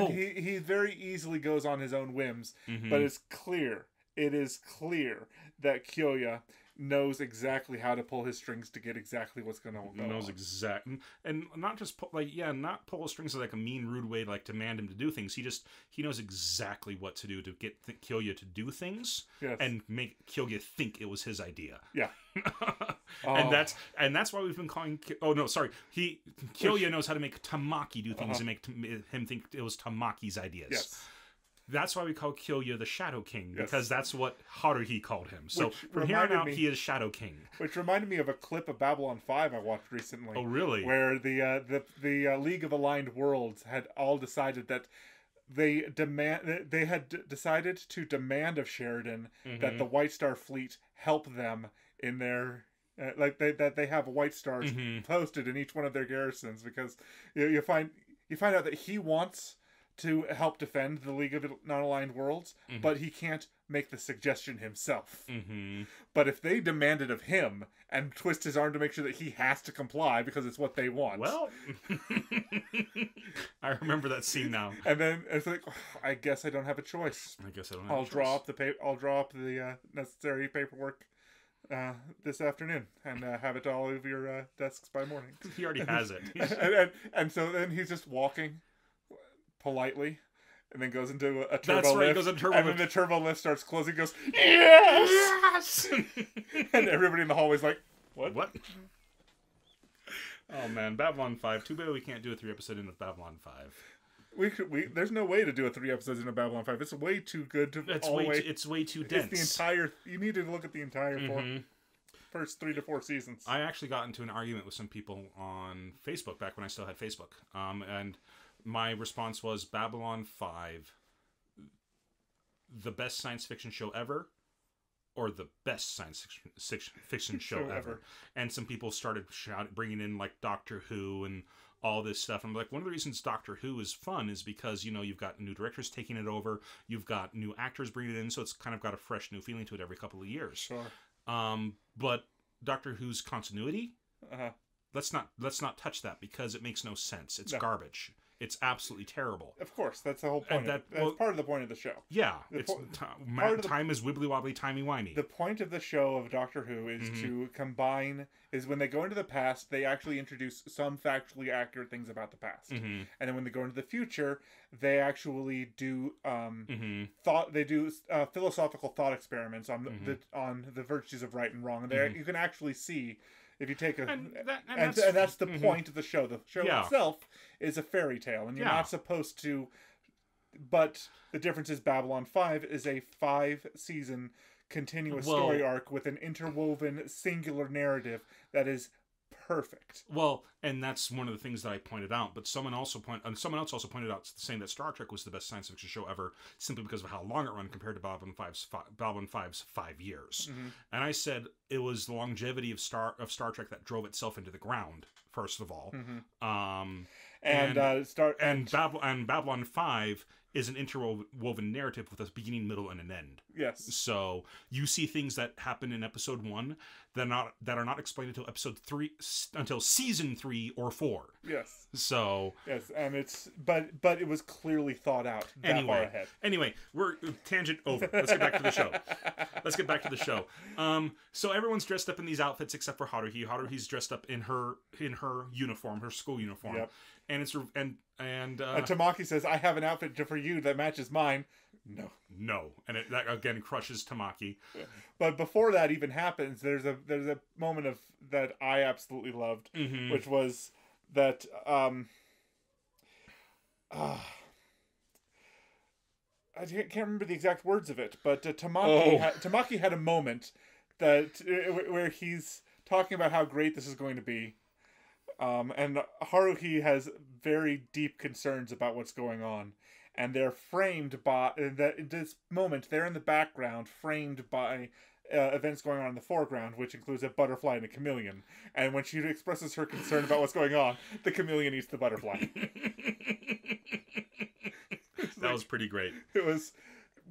he very easily goes on his own whims. Mm-hmm. But it is clear that Kyoya knows exactly how to pull his strings to get exactly what's going to go on. Knows exactly, and not just not pull his strings in like a mean, rude way, like demand him to do things. He knows exactly what to do to get Kyoya to do things, yes, and make Kyoya think it was his idea. Yeah, and that's why we've been calling. Kyoya knows how to make Tamaki do things and make him think it was Tamaki's ideas. Yes. That's why we call Kyoya the Shadow King, yes, because that's what Haruhi called him. So from here on out, he is Shadow King. Which reminded me of a clip of Babylon 5 I watched recently. Oh, really? Where the League of Aligned Worlds had all decided that they had decided to demand of Sheridan mm-hmm. that the White Star Fleet help them in their that they have White Stars mm-hmm. posted in each one of their garrisons, because you find out that he wants to help defend the League of Non-Aligned Worlds, mm-hmm. but he can't make the suggestion himself. Mm-hmm. But if they demand it of him and twist his arm to make sure that he has to comply because it's what they want. Well, I remember that scene now. And then it's like, I guess I don't have a choice. I'll draw up the necessary paperwork this afternoon and have it all over your desks by morning. He already has it. and so then he's just walking politely, and then goes into a turbo That's right, lift. Goes into turbo and lift. Then the turbo lift starts closing. Goes, yes! And everybody in the hallway's like, what? Oh man, Babylon 5. Too bad we can't do a 3-episode in of Babylon 5. There's no way to do a 3 episodes in a Babylon 5. It's way too good to. It's way too dense. It's the entire. You need to look at the entire mm-hmm. First 3 to 4 seasons. I actually got into an argument with some people on Facebook back when I still had Facebook, and my response was Babylon 5, the best science fiction show ever, or the best science fiction show ever. And some people started bringing in like Doctor Who and all this stuff. I'm like, one of the reasons Doctor Who is fun is because, you've got new directors taking it over, you've got new actors bringing it in, so it's kind of got a fresh new feeling to it every couple of years. Sure. But Doctor Who's continuity, let's not touch that, because it makes no sense. It's garbage. It's absolutely terrible. Of course, that's the whole point. That's part of the point of the show. Yeah, time is wibbly wobbly, timey wimey. The point of the show of Doctor Who is mm-hmm. to combine. Is when they go into the past, they actually introduce some factually accurate things about the past, mm-hmm. and then when they go into the future, they actually do mm-hmm. philosophical thought experiments on mm-hmm. the virtues of right and wrong, and mm-hmm. you can actually see. If you take and that's the mm-hmm. point of the show. The show itself is a fairy tale, and you're not supposed to. But the difference is Babylon 5 is a 5-season continuous story arc with an interwoven singular narrative that is perfect. Well, and that's one of the things that I pointed out. But someone else also pointed out saying that Star Trek was the best science fiction show ever, simply because of how long it ran compared to Babylon 5's 5 years. Mm-hmm. And I said it was the longevity of Star Trek that drove itself into the ground. First of all, mm-hmm. Babylon 5 is an interwoven narrative with a beginning, middle, and an end. Yes. So you see things that happen in episode 1 that are not explained until episode 3, until season 3 or 4. Yes. So yes, and it's but it was clearly thought out that far ahead. Anyway, we're tangent over. Let's get back to the show. So everyone's dressed up in these outfits except for Haruhi. Haruhi's dressed up in her uniform, her school uniform. Yep. And it's and Tamaki says, "I have an outfit for you that matches mine." No, and that again crushes Tamaki. But before that even happens, there's a moment of that I absolutely loved, mm-hmm. which was that I can't remember the exact words of it, but Tamaki had a moment that where he's talking about how great this is going to be, and Haruhi has very deep concerns about what's going on, and they're framed by that in this moment. They're in the background, framed by events going on in the foreground, which includes a butterfly and a chameleon. And when she expresses her concern about what's going on, the chameleon eats the butterfly. That was pretty great. It was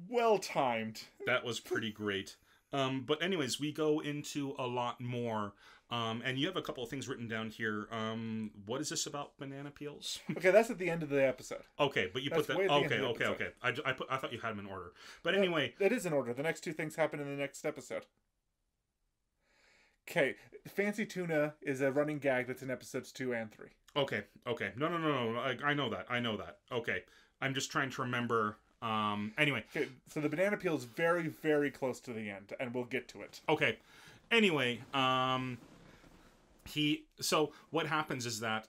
well timed. That was pretty great. But anyways, we go into a lot more. And you have a couple of things written down here. What is this about banana peels? Okay, that's at the end of the episode. Okay, but you put that. Okay. I thought you had them in order. But anyway, it is in order. The next two things happen in the next episode. Okay, fancy tuna is a running gag that's in episodes 2 and 3. Okay. No. I know that. Okay, I'm just trying to remember. Anyway. Okay, so the banana peel is very, very close to the end, and we'll get to it. Okay. Anyway, So what happens is that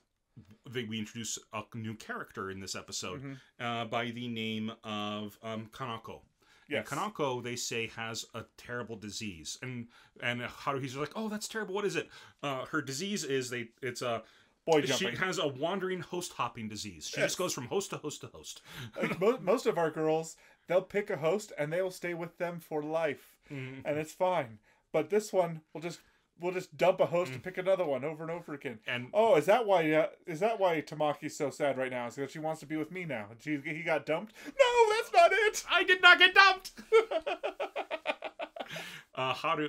we introduce a new character in this episode by the name of Kanako. Yes. And Kanako, they say, has a terrible disease, and Haruhi's like, "Oh, that's terrible. What is it?" Her disease is it's a boy jumping. She has a wandering host hopping disease. She just goes from host to host to host. Like most of our girls, they'll pick a host and they'll stay with them for life, and it's fine. But this one we'll just dump a host and pick another one over and over again. And is that why Tamaki's so sad right now? Is because she wants to be with me now? He got dumped? No, that's not it. I did not get dumped.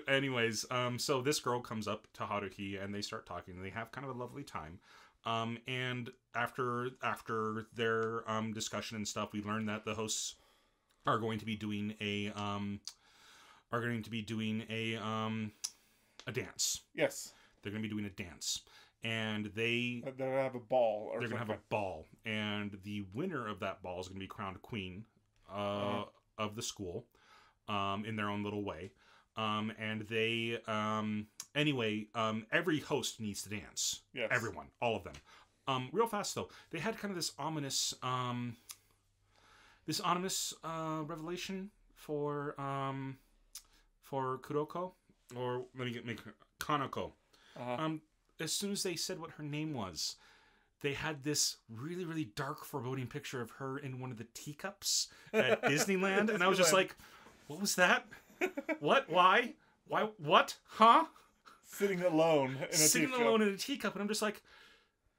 Anyways, so this girl comes up to Haruhi and they start talking and they have kind of a lovely time. And after their discussion and stuff, we learn that the hosts are going to be doing a dance. Yes. They're going to be doing a dance. And they're going to have a ball. They're going to have a ball. And the winner of that ball is going to be crowned queen of the school in their own little way. And they... every host needs to dance. Yes. Everyone. All of them. Real fast, though. They had kind of this ominous revelation for Kuroko. Or let me make Kanako. As soon as they said what her name was, they had this really, really dark, foreboding picture of her in one of the teacups at Disneyland, and I was just like, "What was that? What? Why? What? Huh?" Sitting alone in a teacup, and I'm just like,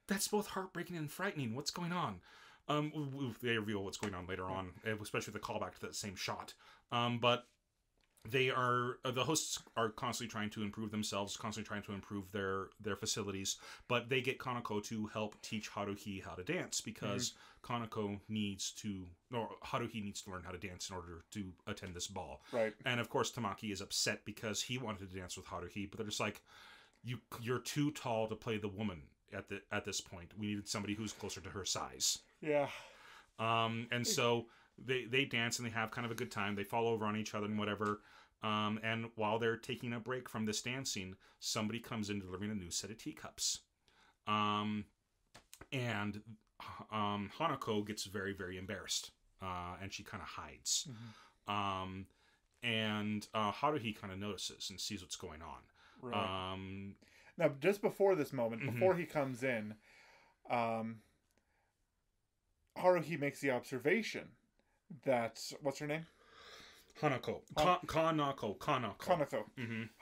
"That's both heartbreaking and frightening. What's going on?" They reveal what's going on later on, especially the callback to that same shot. But the hosts are constantly trying to improve themselves, constantly trying to improve their facilities, but they get Kanako to help teach Haruhi how to dance because Haruhi needs to learn how to dance in order to attend this ball. Right. And of course Tamaki is upset because he wanted to dance with Haruhi, but they're just like, you're too tall to play the woman at this point. We needed somebody who's closer to her size. Yeah. And so they dance and they have kind of a good time. They fall over on each other and whatever. And while they're taking a break from this dancing, somebody comes in delivering a new set of teacups. And Hanako gets very, very embarrassed. And she kind of hides. And Haruhi kind of notices and sees what's going on. Right. Now, just before this moment, before he comes in, Haruhi makes the observation that... What's her name? Kanako. Kanako.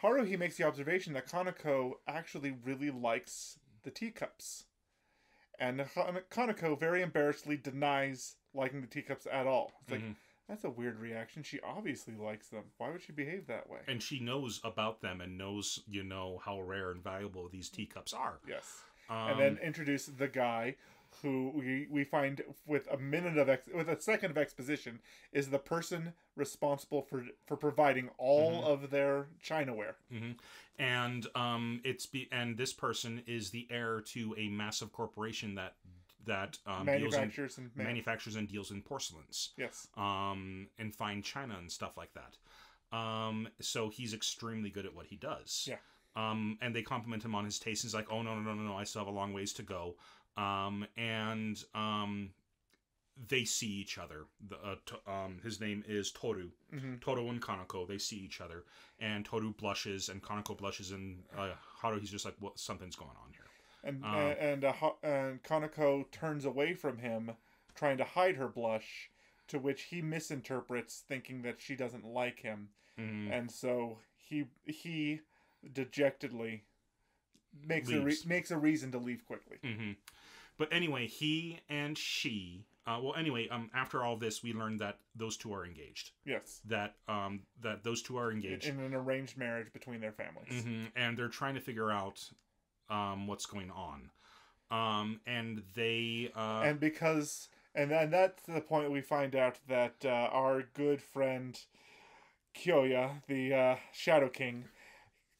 Haruhi makes the observation that Kanako actually really likes the teacups. And Kanako very embarrassedly denies liking the teacups at all. It's like, that's a weird reaction. She obviously likes them. Why would she behave that way? And she knows about them and knows, how rare and valuable these teacups are. Yes. And then introduce the guy who we find with a second of exposition is the person responsible for providing all of their Chinaware. And and this person is the heir to a massive corporation that manufactures and deals in porcelains. Yes. And fine china and stuff like that. So he's extremely good at what he does. Yeah. And they compliment him on his taste. He's like, oh, no, I still have a long ways to go. They see each other. His name is Toru. Mm-hmm. Toru and Kanako, they see each other. And Toru blushes, and Kanako blushes, and Haruhi's just like, well, something's going on here. And Kanako turns away from him, trying to hide her blush, to which he misinterprets, thinking that she doesn't like him. Mm-hmm. And so he dejectedly makes a reason to leave quickly. Mm-hmm. But anyway, he and she... after all this, we learned that those two are engaged. Yes. That those two are engaged. In an arranged marriage between their families. Mm-hmm. And they're trying to figure out what's going on. And they... And that's the point we find out that our good friend Kyoya, the Shadow King,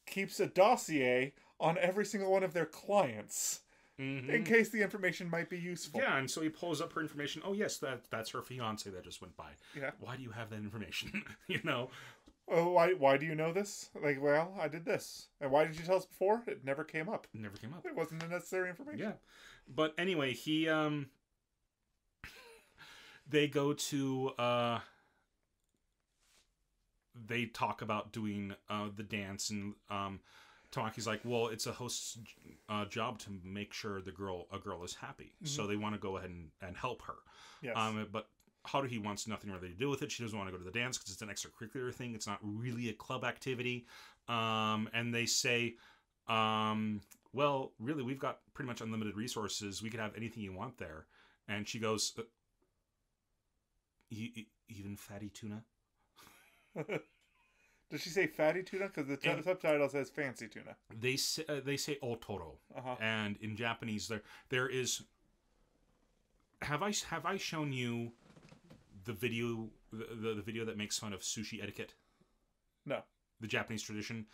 keeps a dossier on every single one of their clients. Mm-hmm. In case the information might be useful. Yeah, and so he pulls up her information. Oh, yes, that's her fiance that just went by. Yeah. Why do you have that information? You know? Oh, why do you know this? Like, well, I did this. And why did you tell us before? It never came up. It never came up. It wasn't necessary information. Yeah. But anyway, they go to, they talk about doing the dance, and Tamaki's like, well, it's a host's job to make sure a girl is happy. Mm-hmm. So they want to go ahead and help her. Yes. But Haruhi wants nothing really to do with it. She doesn't want to go to the dance because it's an extracurricular thing. It's not really a club activity. And they say, well, really, we've got pretty much unlimited resources. We could have anything you want there. And she goes, even fatty tuna? Does she say fatty tuna? Because the subtitle says fancy tuna. They say otoro, and in Japanese there is. Have I shown you the video the video that makes fun of sushi etiquette? No. The Japanese tradition.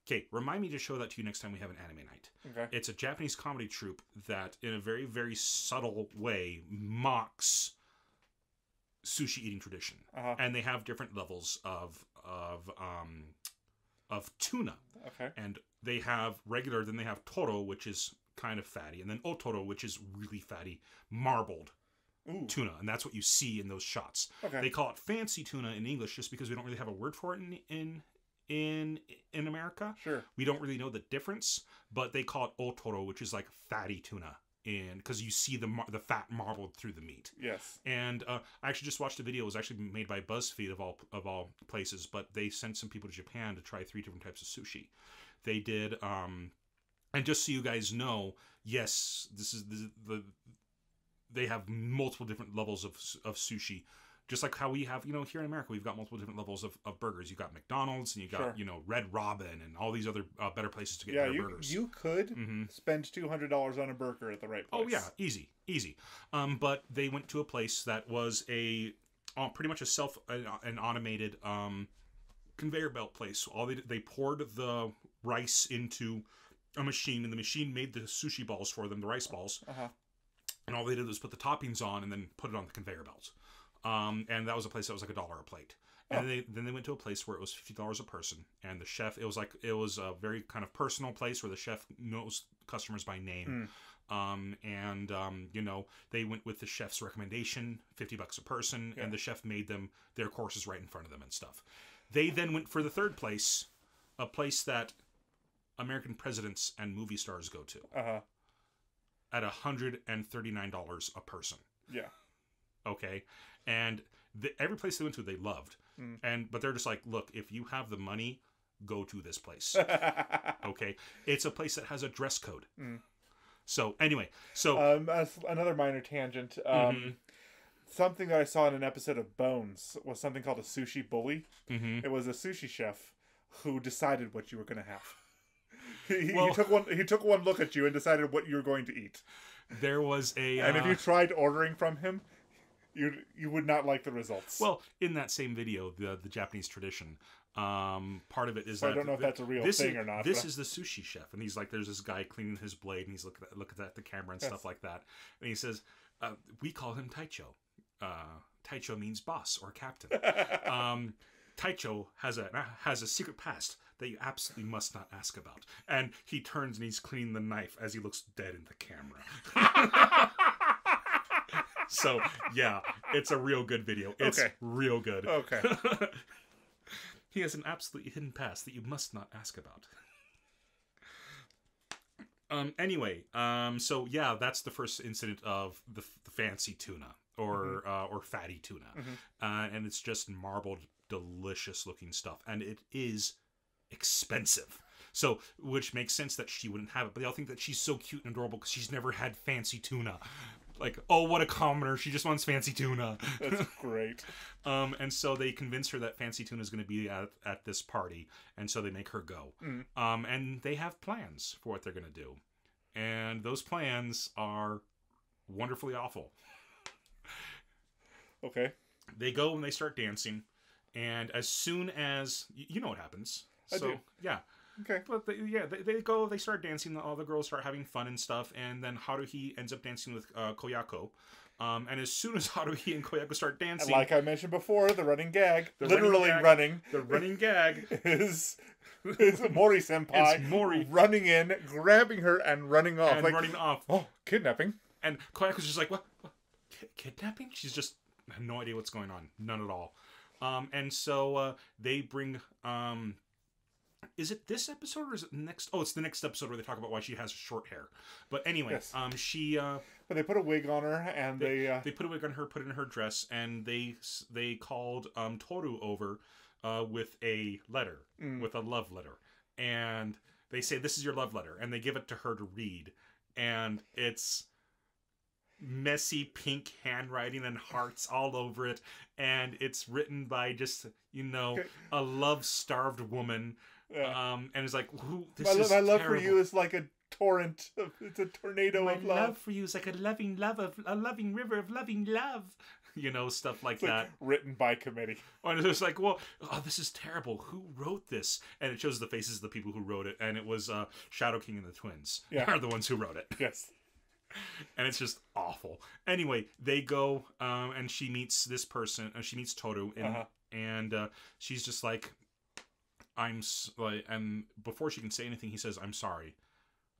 Okay, remind me to show that to you next time we have an anime night. Okay. It's a Japanese comedy troupe that, in a very, very subtle way, mocks sushi eating tradition, and they have different levels of tuna. Okay. And they have regular, then they have toro, which is kind of fatty, and then otoro, which is really fatty, marbled tuna, and that's what you see in those shots. Okay. They call it fancy tuna in English just because we don't really have a word for it in America. Sure. We don't really know the difference, but they call it otoro, which is like fatty tuna. Because you see the fat marbled through the meat. Yes. And I actually just watched a video. It was actually made by BuzzFeed of all places, but they sent some people to Japan to try 3 different types of sushi. They did, and just so you guys know, yes, this is they have multiple different levels of sushi. Just like how we have, here in America, we've got multiple different levels of burgers. You've got McDonald's, and you've got, Red Robin, and all these other better places to get better burgers. You could spend $200 on a burger at the right place. Oh, yeah, easy. But they went to a place that was pretty much an automated conveyor belt place. They poured the rice into a machine, and the machine made the sushi balls for them, the rice balls. And all they did was put the toppings on and then put it on the conveyor belt. And that was a place that was like $1 a plate. And then they went to a place where it was $50 a person, and the chef, it was a very kind of personal place where the chef knows customers by name. They went with the chef's recommendation, $50 a person, and the chef made them their courses right in front of them and stuff. They then went for the third place, a place that American presidents and movie stars go to, at $139 a person. Yeah. Okay. And every place they went to, they loved. But they're just like, look, if you have the money, go to this place. Okay. It's a place that has a dress code. So anyway, another minor tangent. Something that I saw in an episode of Bones was something called a sushi bully. It was a sushi chef who decided what you were going to have. He took one look at you and decided what you were going to eat. There was and if you tried ordering from him, you would not like the results. Well, in that same video, the Japanese tradition, part of it is that I don't know if that's a real thing or not. This is the sushi chef, and he's like, there's this guy cleaning his blade, and he's looking at the camera and stuff like that, and he says, we call him Taicho. Taicho means boss or captain. Taicho has a secret past that you absolutely must not ask about. And he turns and he's cleaning the knife as he looks dead in the camera. So, yeah, it's a real good video. It's real good. Okay. He has an absolutely hidden past that you must not ask about. Anyway, so yeah, that's the first incident of the fancy tuna or fatty tuna. And it's just marbled, delicious looking stuff. And it is expensive. So, which makes sense that she wouldn't have it. But they all think that she's so cute and adorable because she's never had fancy tuna. Like, oh, what a commoner. She just wants fancy tuna. That's great. And so they convince her that fancy tuna is going to be at this party. And so they make her go. And they have plans for what they're going to do. And those plans are wonderfully awful. Okay. They go and they start dancing. And as soon as... You know what happens. I do. Yeah. Okay. But they go, they start dancing, all the girls start having fun and stuff, and then Haruhi ends up dancing with Koyako. And as soon as Haruhi and Koyako start dancing... Like I mentioned before, the running gag. Literally running. The running gag is Mori senpai. It's Mori running in, grabbing her, and running off. And running off. Oh, kidnapping. And Koyako's just like, what? Kidnapping? She's just had no idea what's going on. None at all. And so they bring... is it this episode or is it the next? Oh, it's the next episode where they talk about why she has short hair. But anyway, yes. She. But they put a wig on her, and they put a wig on her, put it in her dress, and they called Toru over with a letter, with a love letter, and they say, "This is your love letter," and they give it to her to read, and it's messy pink handwriting and hearts all over it, and it's written by just a love-starved woman. Yeah. And it's like, my love for you is like a torrent. It's a tornado of love. My love for you is like a loving river of loving love. Stuff like that. Written by committee. And it's like, well, this is terrible. Who wrote this? And it shows the faces of the people who wrote it, and it was Shadow King and the twins. Yeah, are the ones who wrote it. Yes. And it's just awful. Anyway, they go, and she meets this person. She meets Toru, and she's just like. And before she can say anything, he says, "I'm sorry.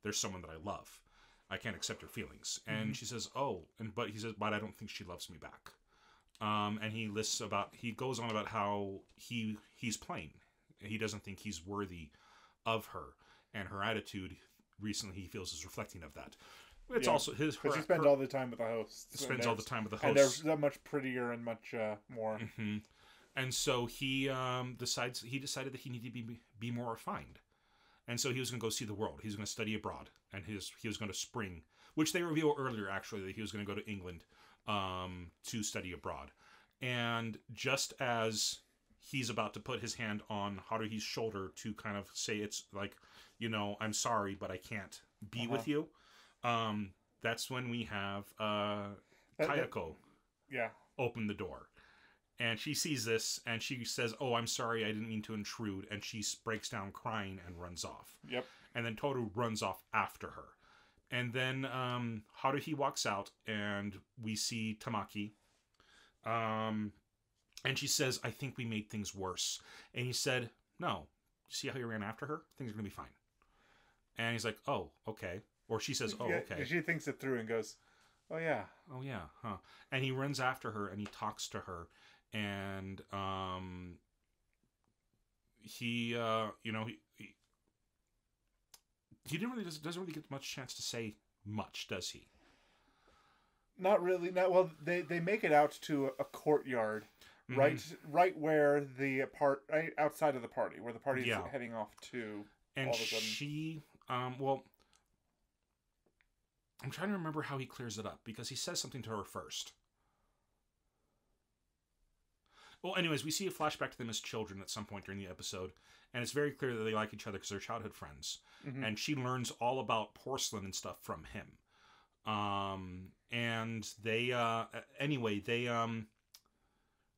There's someone that I love. I can't accept her feelings." And she says, but he says, "But I don't think she loves me back." And he goes on about how he's plain. He doesn't think he's worthy of her, and her attitude recently he feels is reflecting of that. It's also his. Because he spends all the time with the hosts. Spends all the time with the hosts, and they're that much prettier and much more. Mm-hmm. And so he decided that he needed to be more refined. And so he was going to go see the world. He was going to study abroad. And he was going to spring, which they reveal earlier, actually, that he was going to go to England to study abroad. And just as he's about to put his hand on Haruhi's shoulder to kind of say it's like, I'm sorry, but I can't be with you, that's when we have Kayako open the door. And she sees this, and she says, "Oh, I'm sorry, I didn't mean to intrude." And she breaks down crying and runs off. Yep. And then Toru runs off after her. And then Haruhi walks out, and we see Tamaki. And she says, "I think we made things worse." And he said, "No. See how you ran after her? Things are going to be fine." And he's like, "Oh, okay." Or she says, "Oh, okay." She thinks it through and goes, "Oh, yeah. Oh, yeah, huh." And he runs after her, and he talks to her. And he doesn't really get much chance to say much, does he? Not really. Well, they make it out to a courtyard, right where right outside of the party, where the party is heading off to. And all of a sudden. she, I'm trying to remember how he clears it up because he says something to her first. Well, anyways, we see a flashback to them as children at some point during the episode, and it's very clear that they like each other because they're childhood friends. Mm-hmm. And she learns all about porcelain and stuff from him. And they,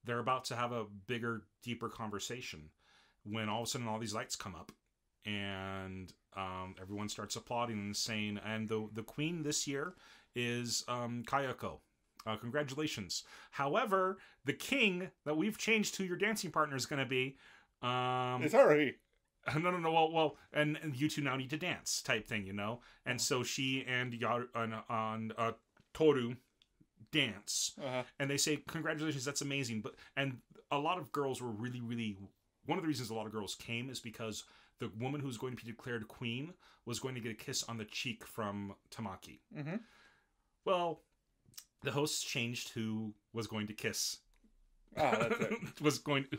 they're about to have a bigger, deeper conversation when all of a sudden all these lights come up, and everyone starts applauding and saying, and the queen this year is Kayako. Congratulations. However, the king that we've changed to your dancing partner is going to be... It's Haruhi. No. Well, and you two now need to dance, type thing, you know. And so she and Toru dance, and they say, "Congratulations, that's amazing." And a lot of girls were really, really. One of the reasons a lot of girls came is because the woman who's going to be declared queen was going to get a kiss on the cheek from Tamaki. Mm-hmm. Well, the hosts changed who was going to kiss. Oh, that's it.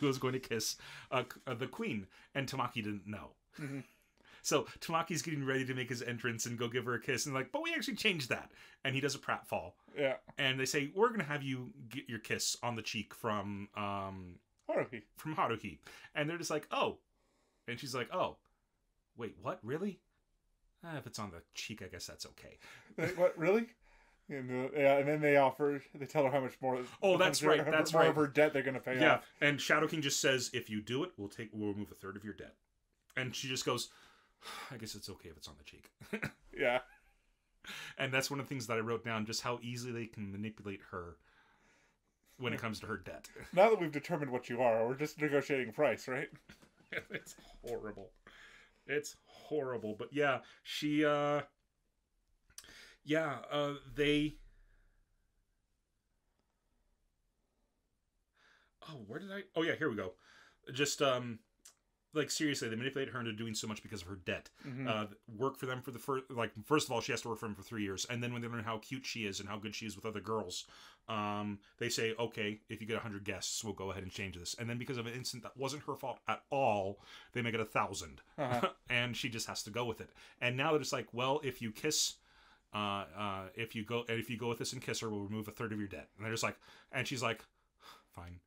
who was going to kiss the queen, and Tamaki didn't know. Mm-hmm. So Tamaki's getting ready to make his entrance and go give her a kiss, and like, but we actually changed that, and he does a pratfall. Yeah. And they say, we're gonna have you get your kiss on the cheek from Haruhi. From Haruhi, and they're just like, oh, and she's like, oh, wait, what? Really? If it's on the cheek, I guess that's okay. What? Really? And then they tell her how much more. Oh, that's right. That's more right. of her debt they're gonna pay. Yeah, off. and Shadow King just says, if you do it, we'll remove a third of your debt. And she just goes, I guess it's okay if it's on the cheek. Yeah. And that's one of the things that I wrote down, just how easily they can manipulate her when it comes to her debt. Now that we've determined what you are, we're just negotiating price, right? It's horrible. It's horrible. But yeah, she, they... Oh, where did I... Oh, yeah, here we go. Just, like, seriously, they manipulate her into doing so much because of her debt. Mm-hmm. Work for them for the first of all, she has to work for them for 3 years. And then when they learn how cute she is and how good she is with other girls, they say, okay, if you get 100 guests, we'll go ahead and change this. And then because of an incident that wasn't her fault at all, they make it 1,000. And she just has to go with it. And now they're just like, well, if you kiss... if you go with this and kiss her, we'll remove a third of your debt. And they're just like, and she's like, fine.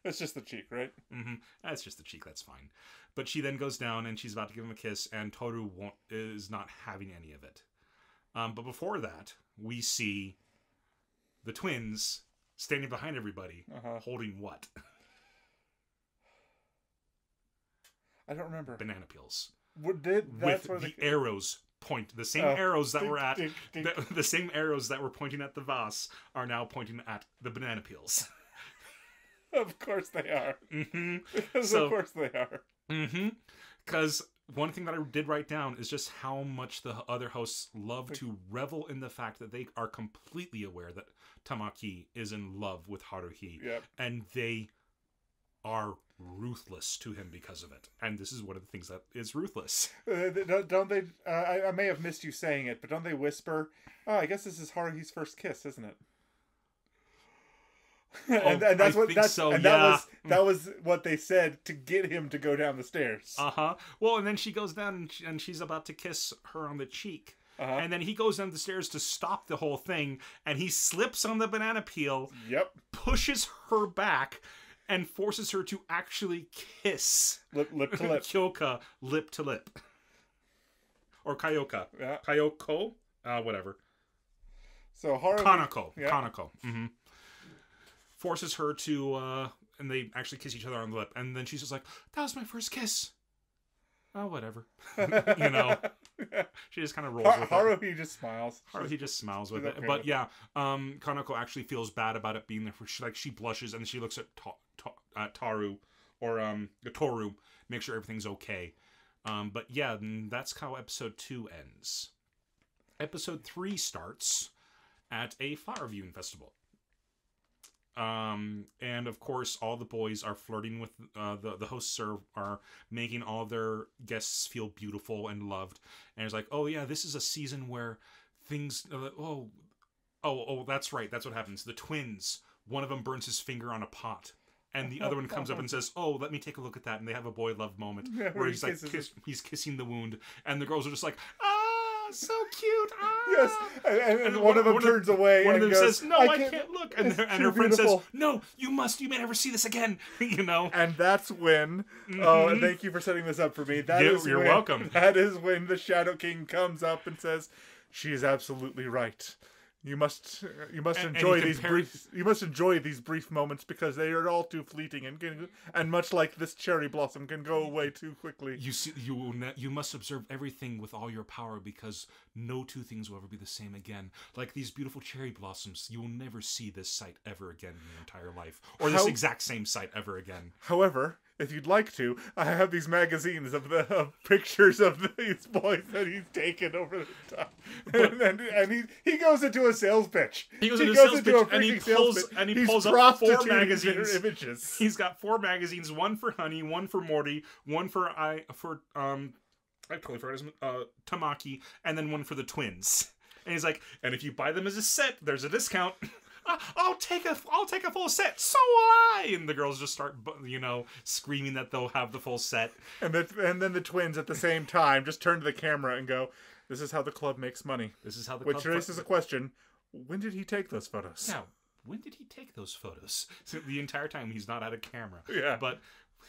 It's just the cheek, right? Mm-hmm. That's just the cheek. That's fine. But she then goes down and she's about to give him a kiss, and Toru is not having any of it. But before that, we see the twins standing behind everybody, holding what? I don't remember. Banana peels. The arrows point. The same arrows that were at the same arrows that were pointing at the vase are now pointing at the banana peels. Of course they are. Mm-hmm. Of course they are. Mm-hmm. Because one thing that I did write down is just how much the other hosts love to revel in the fact that they are completely aware that Tamaki is in love with Haruhi. Yep. And they are ruthless to him because of it. And this is one of the things that is ruthless. Don't they... I may have missed you saying it, but don't they whisper, oh, I guess this is Haruhi's first kiss, isn't it? and that's what that's so, and yeah. that was what they said to get him to go down the stairs. Well, and then she goes down and she's about to kiss her on the cheek. And then he goes down the stairs to stop the whole thing, and he slips on the banana peel. Yep. Pushes her back and forces her to actually kiss lip to lip. Kyoka lip to lip. Or Kyoka. Yeah. Kyoko? Whatever. So Haruhi... Kanako. Yeah. Kanako. Mm-hmm. Forces her to, and they actually kiss each other on the lip. And then she's just like, that was my first kiss. Oh, whatever. You know? She just kind of rolls with it. Haruhi just smiles. Haruhi just smiles with it. Okay. But yeah, Kanako actually feels bad about it being there. She blushes, and she looks at Toru, make sure everything's okay. But yeah, that's how episode 2 ends. Episode 3 starts at a flower viewing festival. And of course, all the boys are flirting with the hosts are making all their guests feel beautiful and loved. And it's like, oh yeah, this is a season where things. That's right. That's what happens. The twins. One of them burns his finger on a pot, and the other one comes up and says, "Oh, let me take a look at that." And they have a boy love moment where he's like, he's kissing the wound, and the girls are just like, ah, so cute. Ah. Yes, and one of them turns away. One of them goes, says, "No, I can't look." And her friend beautiful. says, "No, you must. You may never see this again." You know. And that's when. Oh, and thank you for setting this up for me. You're welcome. That is when the Shadow King comes up and says, "She is absolutely right. You must And enjoy he these brief moments because they are all too fleeting and much like this cherry blossom can go away too quickly. You must observe everything with all your power because no two things will ever be the same again. Like these beautiful cherry blossoms, you will never see this sight ever again in your entire life, or this exact same sight ever again. However, if you'd like to, I have these magazines of pictures of these boys that he's taken over the top, and he goes into a sales pitch. He goes into a sales pitch, and he pulls up 4 magazines. Images. He's got 4 magazines: one for Honey, one for Morty, one for I totally forgot his Tamaki, and then one for the twins. And he's like, and if you buy them as a set, there's a discount. I'll take a full set. So will I. And the girls just start, screaming that they'll have the full set. And then the twins at the same time just turn to the camera and go, "This is how the club makes money." This is how the club. Which raises a question: when did he take those photos? Yeah, when did he take those photos? So the entire time he's not at a camera. Yeah, but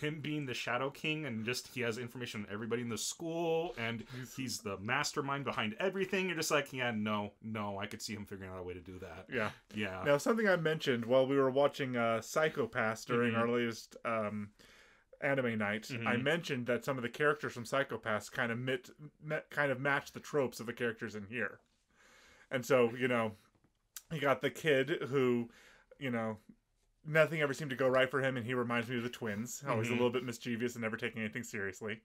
him being the Shadow King and just he has information on everybody in the school and he's the mastermind behind everything. You're just like, yeah, no, I could see him figuring out a way to do that. Yeah. Now, something I mentioned while we were watching Psycho Pass during our latest anime night, I mentioned that some of the characters from Psycho Pass kind of match the tropes of the characters in here. And so, you got the kid who, nothing ever seemed to go right for him, and he reminds me of the twins. Always a little bit mischievous and never taking anything seriously.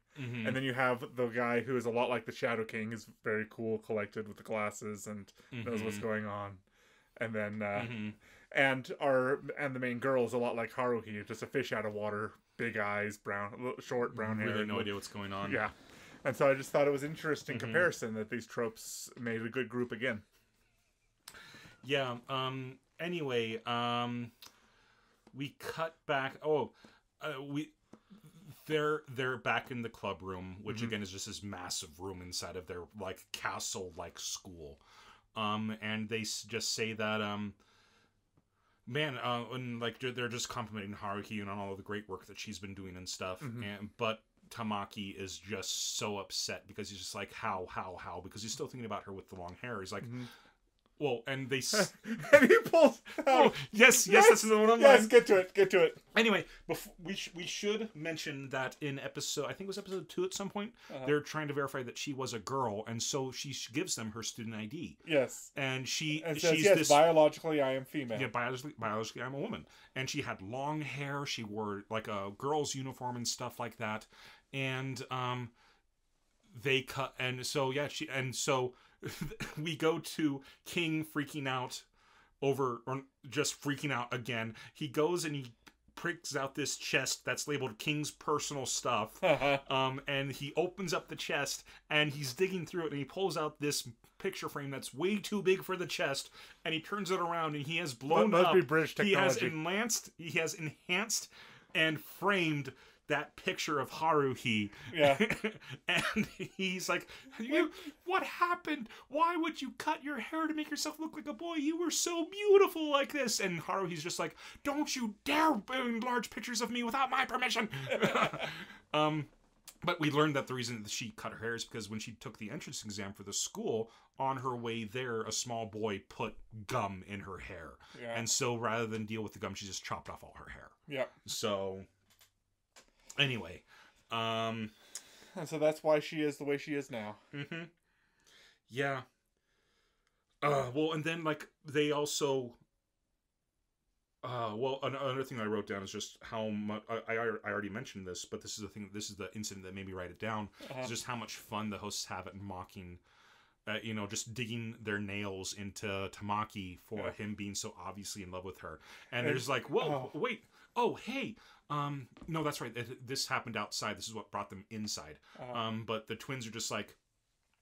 And then you have the guy who is a lot like the Shadow King, is very cool, collected with the glasses, and knows what's going on. And then and the main girl is a lot like Haruhi, just a fish out of water, big eyes, short brown hair. Really no idea what's going on. Yeah. And so I just thought it was an interesting comparison that these tropes made a good group again. Yeah. Anyway, we cut back. They're back in the club room, which again is just this massive room inside of their like castle like school. And they just say that and like they're just complimenting Haruhi on all of the great work that she's been doing and stuff. But Tamaki is just so upset because he's just like, how? Because he's still thinking about her with the long hair. He's like, well, and they... and he pulls out... Oh, yes, that's the one I'm Yes, get to it. Anyway, we should mention that in episode... I think it was episode 2 at some point, they're trying to verify that she was a girl, and so she gives them her student ID. Yes. And she's says, yes, biologically I am female. Yeah, biologically I'm a woman. And she had long hair, she wore like a girl's uniform and stuff like that. And they cut... And so, yeah, we go to King freaking out or just freaking out again. He goes and he pricks out this chest that's labeled King's personal stuff. And he opens up the chest and he's digging through it and he pulls out this picture frame that's way too big for the chest and he turns it around and he has blown up. Be British technology. He has enhanced and framed that picture of Haruhi. Yeah. And he's like, what happened? Why would you cut your hair to make yourself look like a boy? You were so beautiful like this. And Haruhi's just like, don't you dare enlarge pictures of me without my permission. But we learned that the reason that she cut her hair is because when she took the entrance exam for the school, on her way there, a small boy put gum in her hair. Yeah. And so rather than deal with the gum, she just chopped off all her hair. Yeah. So... Anyway, and so that's why she is the way she is now. Yeah. Well, and then like they also. Another thing I wrote down is just how much I already mentioned this, but this is the thing. This is the incident that made me write it down. It's just how much fun the hosts have at mocking. Just digging their nails into Tamaki for him being so obviously in love with her, and there's like, whoa, wait. Oh, hey, no, that's right. This happened outside. This is what brought them inside. But the twins are just like,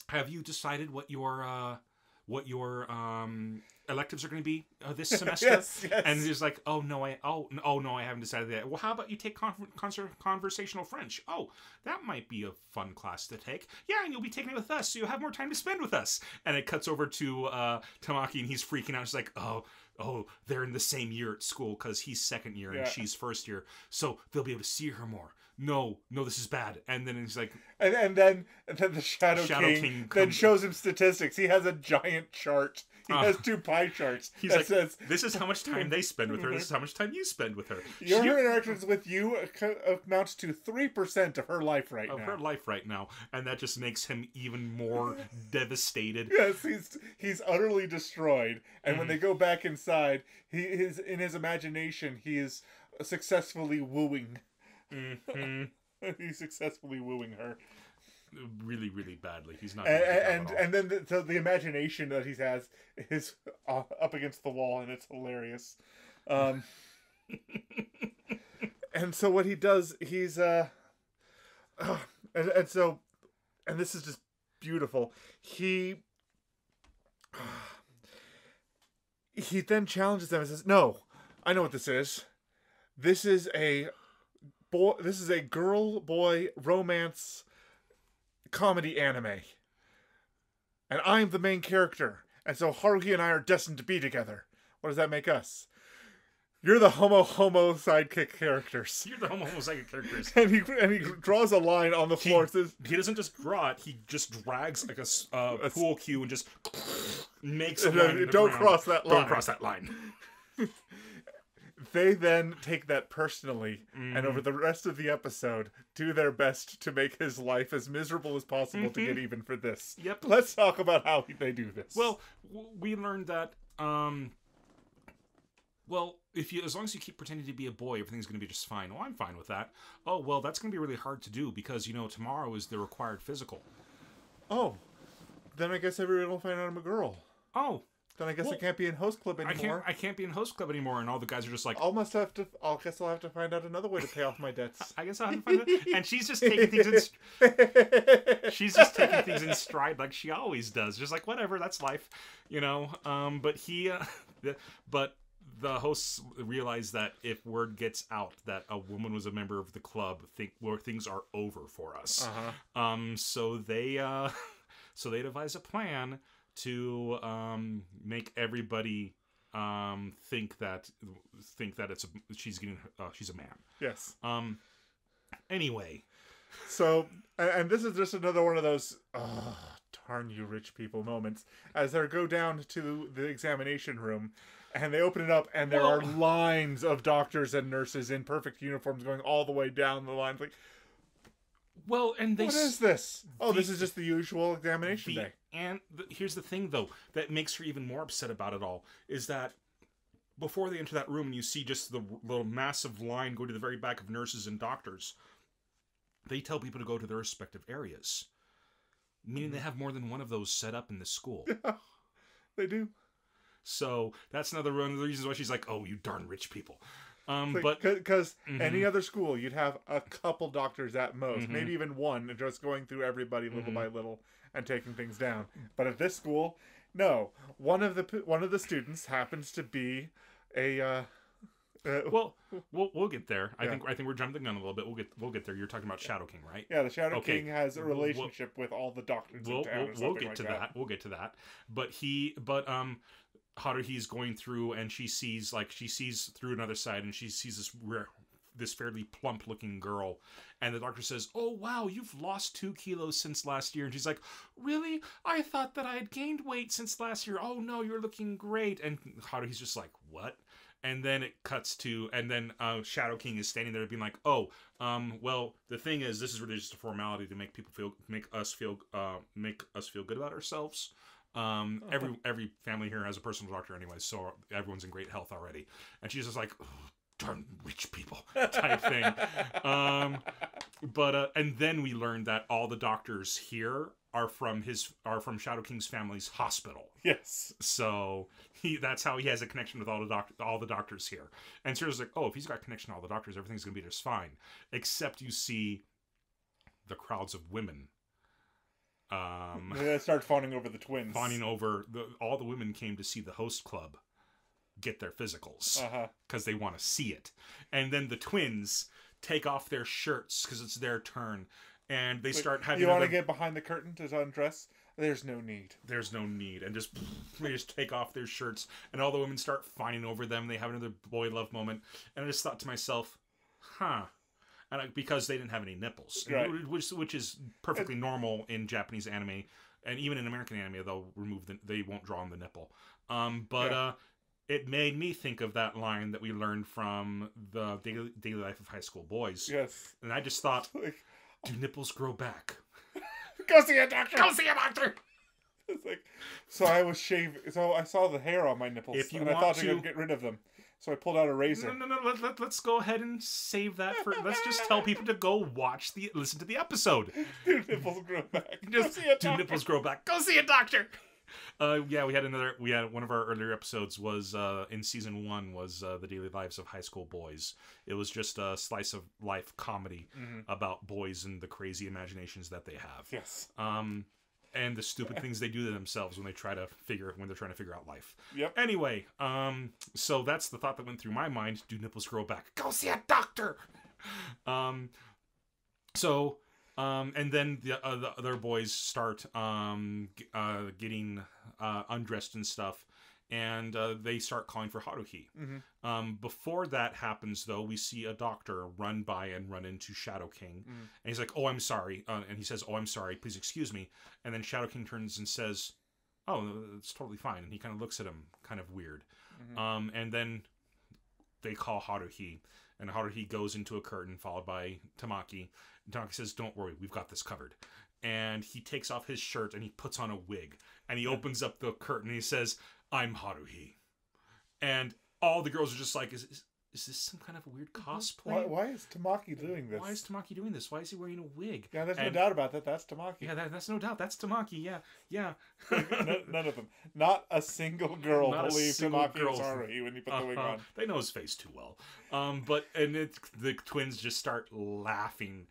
have you decided what your electives are going to be this semester? Yes. And he's like, no, I haven't decided that. Well, how about you take conversational French? Oh, that might be a fun class to take. Yeah, and you'll be taking it with us, so you'll have more time to spend with us. And it cuts over to Tamaki, and he's freaking out. He's like, oh, they're in the same year at school because he's second year and she's first year, so they'll be able to see her more. No, this is bad. And then he's like, and then the Shadow King then shows him statistics. He has a giant chart He has 2 pie charts. He's like, this is how much time they spend with her. This is how much time you spend with her. Your interactions with you amounts to 3% of her life right now. Of her life right now. And that just makes him even more devastated. Yes, he's utterly destroyed. And when they go back inside, in his imagination, he is successfully wooing. He's successfully wooing her. Really, really badly. He's not. And then the imagination that he has is up against the wall, and it's hilarious. And so what he does, he's and this is just beautiful. He then challenges them and says, "No, I know what this is. This is a girl-boy romance comedy anime. And I'm the main character. And so Haruhi and I are destined to be together. What does that make us? You're the homo sidekick characters." You're the homo sidekick characters. And he draws a line on the floor. He doesn't just draw it. He just drags like a pool cue and just makes a line. Don't cross that line. Don't cross that line. They then take that personally, and over the rest of the episode, do their best to make his life as miserable as possible to get even for this. Yep. Let's talk about how they do this. Well, we learned that, as long as you keep pretending to be a boy, everything's going to be just fine. Well, I'm fine with that. Oh, well, that's going to be really hard to do because, tomorrow is the required physical. Oh, then I guess everyone will find out I'm a girl. Oh. Then I guess I can't be in host club anymore. I can't be in host club anymore, and all the guys are just like, I guess I'll have to find out another way to pay off my debts. I guess I'll have to find out. And she's just taking things in stride like she always does. Just like, whatever, that's life, but the hosts realize that if word gets out that a woman was a member of the club, things are over for us. So they devise a plan to make everybody think that she's a man. Yes. Anyway, so and this is just another one of those darn you rich people moments as they go down to the examination room. And they open it up, and there are lines of doctors and nurses in perfect uniforms going all the way down the line. Like, what is this? This is just the usual examination day. And here's the thing, though, that makes her even more upset about it all, is that before they enter that room and you see just the little massive line go to the very back of nurses and doctors, they tell people to go to their respective areas. Meaning they have more than one of those set up in this school. Yeah, they do. So that's another one of the reasons why she's like, "Oh, you darn rich people." Because any other school, you'd have a couple doctors at most, maybe even one, just going through everybody little by little and taking things down. But at this school, no. One of the students happens to be a. We'll get there. I think we're jumping the gun a little bit. We'll get there. You're talking about Shadow King, right? Yeah, the Shadow King has a relationship with all the doctors in town. We'll get to that. We'll get to that. But Haruhi's going through, and she sees through another side, and she sees this fairly plump looking girl, and the doctor says, "Oh wow, you've lost 2 kilos since last year." And she's like, "Really? I thought that I had gained weight since last year. Oh no, you're looking great." And Haruhi's just like, "What?" And then it cuts to, and then Shadow King is standing there being like, "Oh, well, the thing is, this is really just a formality to make us feel good about ourselves. Every family here has a personal doctor anyway, so everyone's in great health already." And she's just like, "Darn rich people," type thing. And then we learned that all the doctors here are from Shadow King's family's hospital. Yes. So that's how he has a connection with all the doctors here. And Sarah's like, "Oh, if he's got a connection to all the doctors, everything's gonna be just fine." Except you see the crowds of women. They start fawning over the twins. All the women came to see the host club get their physicals because they want to see it, and then the twins take off their shirts because it's their turn, and they start having. You want to get behind the curtain to undress? There's no need. And they just take off their shirts, and all the women start fawning over them. They have another boy love moment, and I just thought to myself, and because they didn't have any nipples, right. which is perfectly normal in Japanese anime. and even in American anime, they won't draw on the nipple. It made me think of that line that we learned from the Daily Life of High School Boys. Yes. And I just thought, do nipples grow back? Go see a doctor! Go see a doctor! It's like, so I was shaving, so I saw the hair on my nipples, If you and I want thought I to could get rid of them. So I pulled out a razor. No. Let's go ahead and save that for. Let's just tell people to go listen to the episode. Do nipples grow back? Just do nipples grow back? Go see a doctor. We had one of our earlier episodes was in season 1 was the Daily Lives of High School Boys. It was just a slice of life comedy about boys and the crazy imaginations that they have. Yes. And the stupid things they do to themselves when they're trying to figure out life. Yep. Anyway, so that's the thought that went through my mind. Do nipples grow back? Go see a doctor. And then the other boys start getting undressed and stuff, and they start calling for Haruhi. Before that happens, though, we see a doctor run by and run into Shadow King, and he's like, "Oh, I'm sorry," and he says, "Oh, I'm sorry. Please excuse me." And then Shadow King turns and says, "Oh, it's totally fine." And he kind of looks at him, kind of weird. And then they call Haruhi, and Haruhi goes into a curtain, followed by Tamaki. And Tamaki says, "Don't worry, we've got this covered." And he takes off his shirt and he puts on a wig, and he opens up the curtain and he says, "I'm Haruhi." And all the girls are just like, is this some kind of a weird cosplay? Why is Tamaki doing this? Why is Tamaki doing this? Why is he wearing a wig? Yeah, there's no doubt about that. That's Tamaki. Yeah, that's no doubt. That's Tamaki. Yeah. None of them. Not a single girl believed Tamaki was Haruhi when he put the wig on. They know his face too well. The twins just start laughing.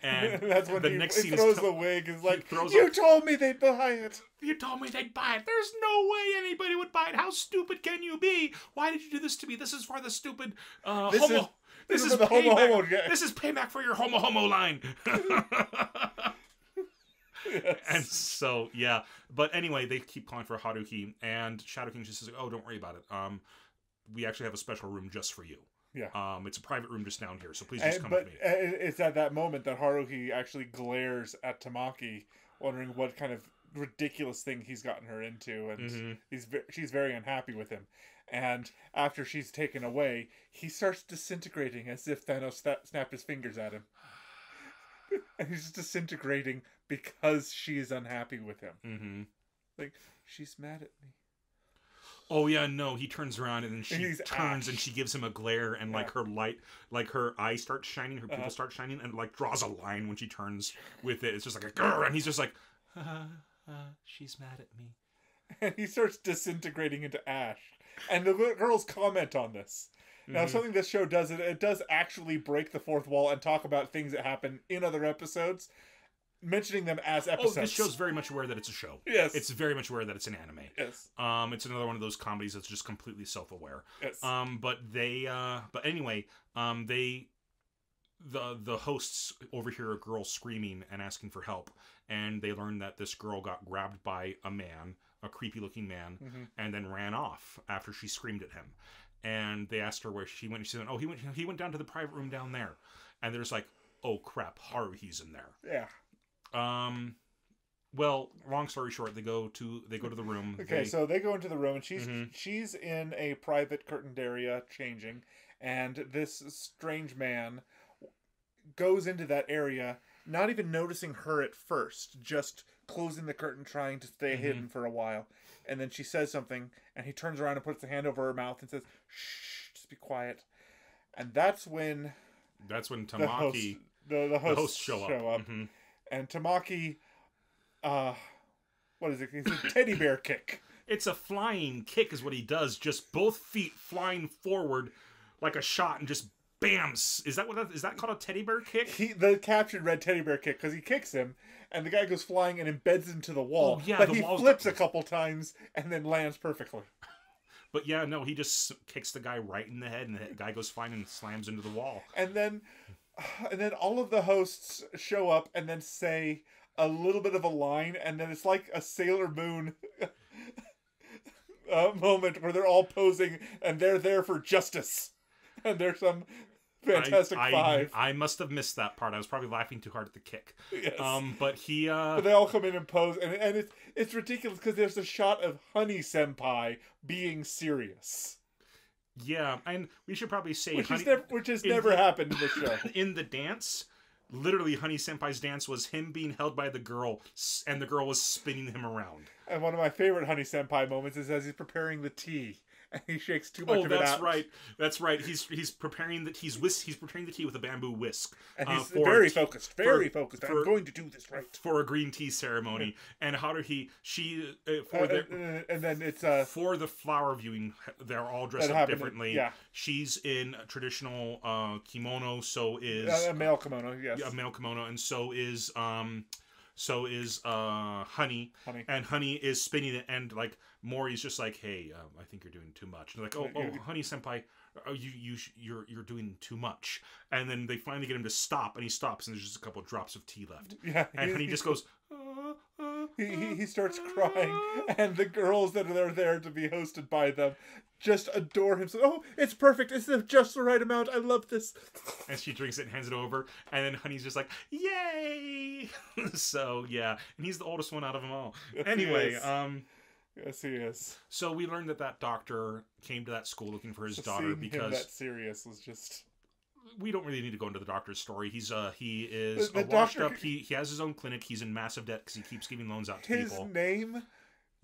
And that's when the he next scene throws the wig. Is like, told me they'd buy it. You told me they'd buy it. There's no way anybody would buy it. How stupid can you be? Why did you do this to me? This is for the stupid homo. This is the payback. homo. This is payback for your homo line. Yes. And so, yeah. But anyway, they keep calling for Haruhi, and Shadow King just says, "Oh, don't worry about it. We actually have a special room just for you. Yeah. It's a private room just down here, so please just come but with me." It's at that moment that Haruhi actually glares at Tamaki, wondering what kind of ridiculous thing he's gotten her into, and she's very unhappy with him. And after she's taken away, he starts disintegrating as if Thanos snapped his fingers at him. And he's just disintegrating because she's unhappy with him. Like, she's mad at me. Oh yeah, no, he turns around and then she turns ash. And she gives him a glare, and like her light, like her eyes start shining, her pupils start shining, and like draws a line when she turns with it. It's just like a grr, and he's just like, she's mad at me. And he starts disintegrating into ash. And the girls comment on this. Now, something this show does, it does actually break the fourth wall and talk about things that happen in other episodes, mentioning them as episodes. Oh, this show's very much aware that it's a show. Yes. It's very much aware that it's an anime. Yes. It's another one of those comedies that's just completely self-aware. Yes. But anyway, the hosts overhear a girl screaming and asking for help, and they learn that this girl got grabbed by a man, a creepy-looking man, and then ran off after she screamed at him. And they asked her where she went. And she said, "Oh, he went down to the private room down there." And they're just like, "Oh crap, Haruhi's in there." Yeah. Well, long story short, they go to the room. Okay, so they go into the room, and she's in a private curtained area changing, and this strange man goes into that area, not even noticing her at first, just closing the curtain, trying to stay hidden for a while. And then she says something, and he turns around and puts a hand over her mouth and says, "Shh, just be quiet." And that's when Tamaki, the hosts show up. And Tamaki, what is it? It's a teddy bear kick. It's a flying kick is what he does. Just both feet flying forward like a shot, and just bam. Is that called a teddy bear kick? The caption read teddy bear kick because he kicks him, and the guy goes flying and embeds into the wall. Oh, yeah, but he flips a couple times and then lands perfectly. But yeah, no, he just kicks the guy right in the head, and the guy goes flying and slams into the wall. And then all of the hosts show up and then say a little bit of a line, and then it's like a Sailor Moon moment where they're all posing, and they're there for justice. And there's some Fantastic Five. I must have missed that part. I was probably laughing too hard at the kick. Yes. But he But they all come in and pose, and it's ridiculous because there's a shot of Honey Senpai being serious. Yeah, and we should probably say which has never happened in the show. In the dance, literally Honey Senpai's dance was him being held by the girl, and the girl was spinning him around. And one of my favorite Honey Senpai moments is as he's preparing the tea. And he shakes too much of it out. That's right. He's preparing he's preparing the tea with a bamboo whisk. And he's very focused. I'm going to do this right for a green tea ceremony. And how did and then it's for the flower viewing, they're all dressed up differently. Yeah. She's in a traditional kimono. So is a male kimono. Yes. A male kimono, and so is Honey. And Honey is spinning it, and like Mori's just like, hey, I think you're doing too much. And they're like, oh, Honey Senpai, you're doing too much. And then they finally get him to stop, and he stops, and there's just a couple of drops of tea left. Yeah, and Honey just goes. He starts crying, and the girls that are there to be hosted by them just adore him. So, oh, it's perfect. It's just the right amount. I love this. And she drinks it and hands it over, and then Honey's just like, yay! So, yeah. And he's the oldest one out of them all. Anyway, yes, he is. So we learned that doctor came to that school looking for his daughter because him that serious was just... We don't really need to go into the doctor's story. He is washed up. He has his own clinic. He's in massive debt because he keeps giving loans out to people. His name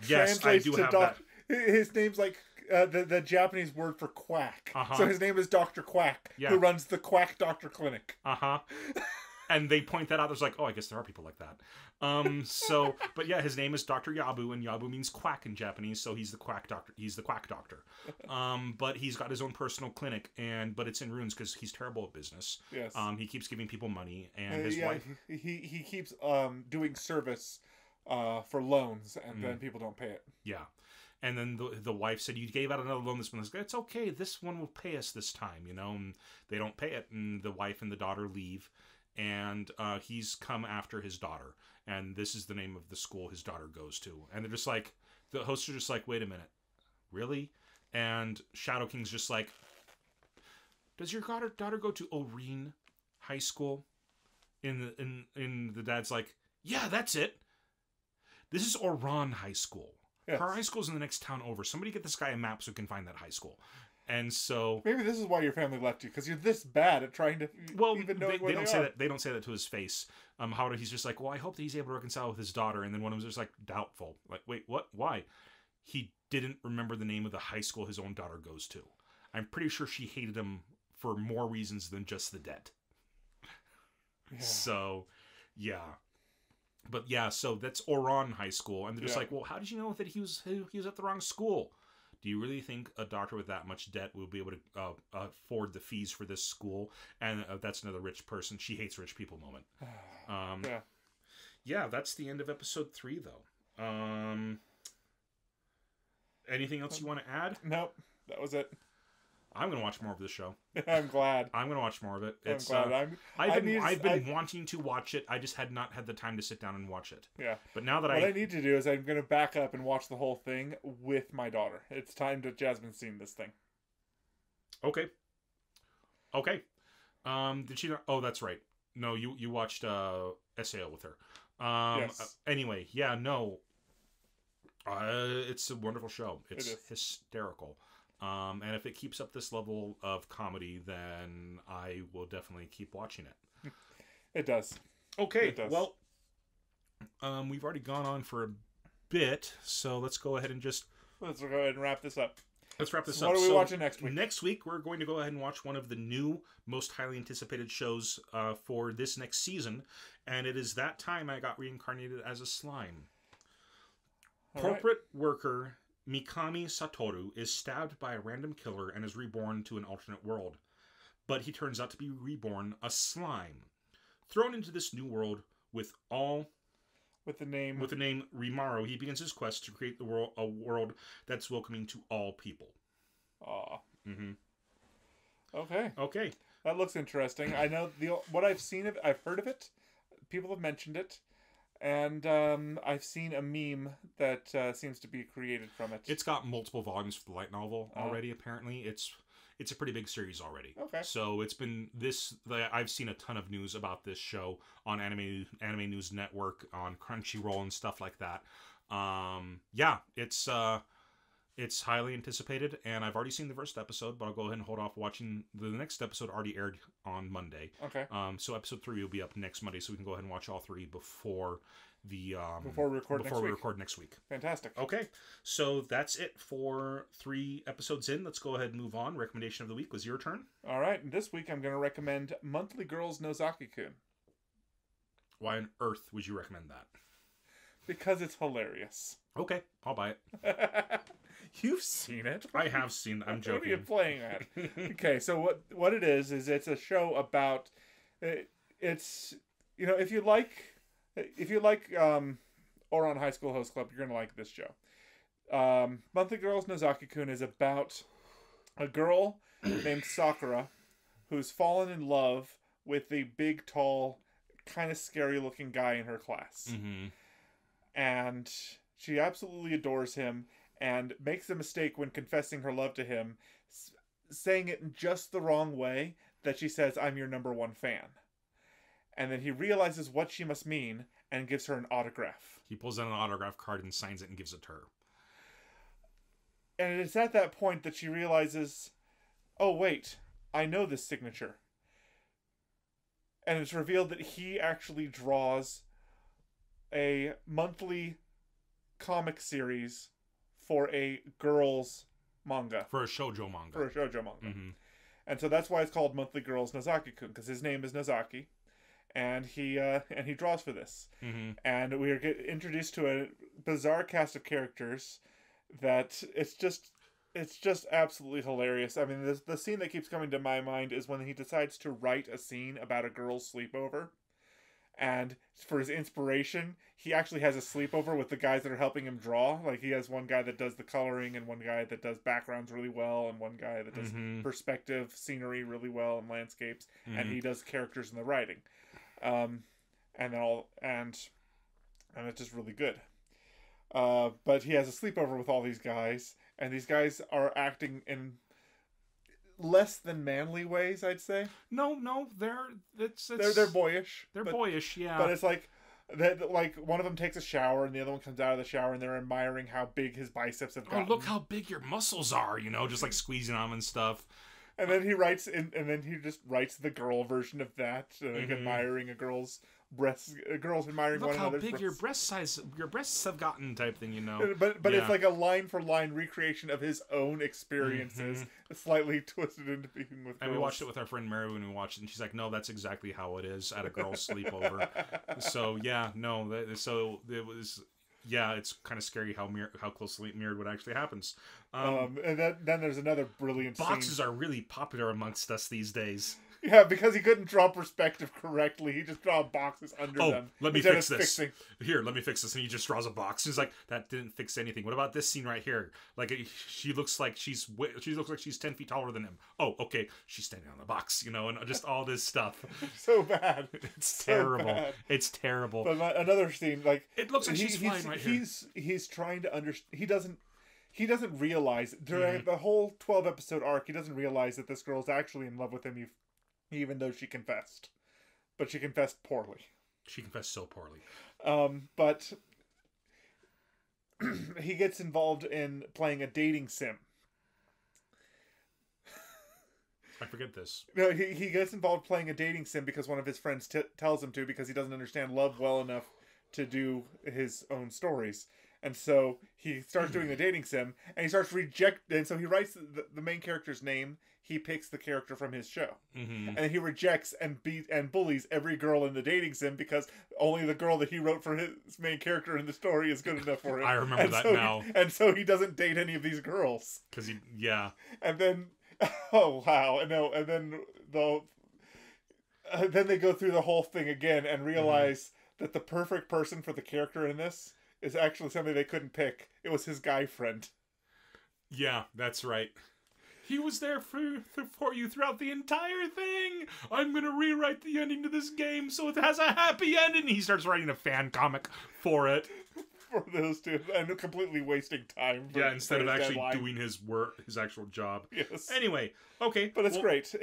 yes, I do have that. His name's like the Japanese word for quack. So his name is Dr. Quack, who runs the Quack Doctor Clinic. And they point that out. There's like, oh, I guess there are people like that. But yeah, his name is Dr. Yabu, and Yabu means quack in Japanese, so he's the quack doctor. He's the quack doctor. But he's got his own personal clinic, but it's in ruins because he's terrible at business. Yes. He keeps giving people money, and his wife... He keeps doing service for loans, and then people don't pay it. Yeah. And then the wife said, you gave out another loan this one. It's okay, this one will pay us this time, and they don't pay it, and the wife and the daughter leave. And he's come after his daughter. And this is the name of the school his daughter goes to. And they're just like, the hosts are just like, wait a minute. Really? And Shadow King's just like, does your daughter go to Ouran High School? In the dad's like, yeah, that's it. This is Ouran High School. Yes. Her high school's in the next town over. Somebody get this guy a map so he can find that high school. And so maybe this is why your family left you, because you're this bad at trying to even know where they don't say that. They don't say that to his face. However, he's just like, well, I hope that he's able to reconcile with his daughter. And then one of them is just like, doubtful. Like, wait, what? Why? He didn't remember the name of the high school his own daughter goes to. I'm pretty sure she hated him for more reasons than just the debt. Yeah. So, yeah. But yeah, so that's Ouran High School, and they're just like, well, how did you know that he was at the wrong school? Do you really think a doctor with that much debt will be able to afford the fees for this school? And that's another rich person. She hates rich people moment. Yeah, that's the end of episode 3, though. Anything else you want to add? Nope, that was it. I'm going to watch more of this show. I'm glad. I'm going to watch more of it. I'm glad. I've been wanting to watch it. I just had not had the time to sit down and watch it. Yeah. But now that what I need to do is I'm going to back up and watch the whole thing with my daughter. It's time to Jasmine's seen this thing. Okay. Did she not? Oh, that's right. No, you watched SAO with her. Yes. Anyway, yeah, no. It's a wonderful show. It's hysterical. And if it keeps up this level of comedy, then I will definitely keep watching it. It does. Okay, well, we've already gone on for a bit, so let's go ahead and wrap this up. Let's wrap this up. What are we watching next week? Next week, we're going to go ahead and watch one of the new, most highly anticipated shows for this next season, and it is That Time I Got Reincarnated as a Slime. Corporate worker Mikami Satoru is stabbed by a random killer and is reborn to an alternate world. But he turns out to be reborn a slime. Thrown into this new world with the name Rimaro, he begins his quest to create a world that's welcoming to all people. Okay. That looks interesting. I know what I've seen of it, I've heard of it. People have mentioned it. And I've seen a meme that seems to be created from it. It's got multiple volumes for the light novel already. Apparently, it's a pretty big series already. Okay. So it's been I've seen a ton of news about this show on Anime News Network, on Crunchyroll and stuff like that. Yeah, it's highly anticipated, and I've already seen the first episode, but I'll go ahead and hold off watching. The next episode already aired on Monday. Okay. So episode 3 will be up next Monday, so we can go ahead and watch all 3 before we record next week. Fantastic. Okay, so that's it for 3 episodes in. Let's go ahead and move on. Recommendation of the week was your turn. All right, and this week I'm going to recommend Monthly Girls Nozaki-kun. Why on earth would you recommend that? Because it's hilarious. Okay, I'll buy it. You've seen it. I have seen it. I'm joking. What are you playing at? Okay, so what it is it's a show about it's if you like Ouran High School Host Club, you're gonna like this show. Monthly Girls Nozaki-kun is about a girl named Sakura who's fallen in love with the big, tall, kind of scary looking guy in her class. Mm-hmm. And she absolutely adores him and makes a mistake when confessing her love to him, saying it in just the wrong way, that she says, "I'm your number 1 fan." And then he realizes what she must mean and gives her an autograph. He pulls out an autograph card and signs it and gives it to her. And it's at that point that she realizes, oh wait, I know this signature. And it's revealed that he actually draws a monthly comic series for a girls manga. For a shoujo manga. Mm-hmm. And so that's why it's called Monthly Girls Nozaki-kun, because his name is Nozaki, and he draws for this. Mm-hmm. And we are introduced to a bizarre cast of characters that it's just absolutely hilarious. I mean, the scene that keeps coming to my mind is when he decides to write a scene about a girl's sleepover. And for his inspiration, he actually has a sleepover with the guys that are helping him draw. Like, he has one guy that does the coloring, and one guy that does backgrounds really well, and one guy that does perspective, scenery really well, and landscapes. Mm-hmm. And he does characters in the writing. And it's just really good. But he has a sleepover with all these guys, and these guys are acting in less than manly ways, I'd say. No, they're boyish. They're boyish, yeah. But it's like one of them takes a shower and the other one comes out of the shower and they're admiring how big his biceps have gotten. Oh, look how big your muscles are, just like squeezing them and stuff. And then he just writes the girl version of that, admiring a girl's breasts, girls admiring look one another's breasts. Look how big your breasts have gotten, type thing, But yeah. It's like a line for line recreation of his own experiences, slightly twisted into being with girls. And we watched it with our friend Mary when we watched it, and she's like, "No, that's exactly how it is at a girl's sleepover." So yeah, so it was. Yeah, it's kind of scary how closely mirrored what actually happens. And then there's another brilliant boxes scene. are really popular amongst us these days. Yeah, because he couldn't draw perspective correctly. He just draw boxes under them. Let me fix this. Here, let me fix this. And he just draws a box. He's like, that didn't fix anything. What about this scene right here? Like, she looks like she's 10 feet taller than him. Oh, okay. She's standing on the box, and just all this stuff. So bad. It's terrible. Bad. It's terrible. But another scene, like, it looks like she's flying right here. He's trying to understand. He doesn't realize during the whole 12-episode arc. He doesn't realize that this girl's actually in love with him. Even though she confessed. But she confessed poorly. She confessed so poorly. But he gets involved in playing a dating sim. I forget this. No, he gets involved playing a dating sim because one of his friends tells him to, because he doesn't understand love well enough to do his own stories. And so he starts doing the dating sim, and he starts and so he writes the main character's name. He picks the character from his show, and he rejects and bullies every girl in the dating sim because only the girl that he wrote for his main character in the story is good enough for him. I remember that now. And so he doesn't date any of these girls. And then, oh wow, no, and then then they go through the whole thing again and realize that the perfect person for the character in this is actually somebody they couldn't pick. It was his guy friend. Yeah, that's right. He was there for you throughout the entire thing. I'm going to rewrite the ending to this game so it has a happy ending. He starts writing a fan comic for it. for those two, and completely wasting time. Yeah, instead of actually deadline. doing his work, his actual job. Yes. Anyway, okay, But it's great.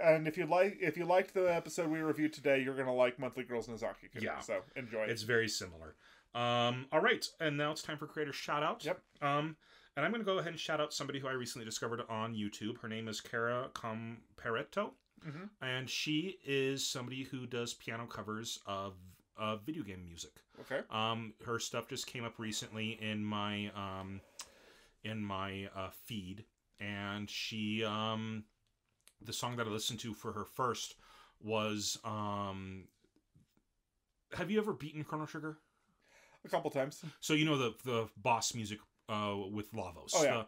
And if you liked the episode we reviewed today, you're gonna like Monthly Girls Nozaki. Yeah. So enjoy it. It's very similar. All right, and now it's time for creator shout out. Yep. And I'm going to go ahead and shout out somebody who I recently discovered on YouTube. Her name is Cara Comparetto, and she is somebody who does piano covers of video game music. Okay. Her stuff just came up recently in my feed, and she the song that I listened to for her first was have you ever beaten Chrono Trigger? A couple times. So you know the boss music with Lavos. Oh, yeah.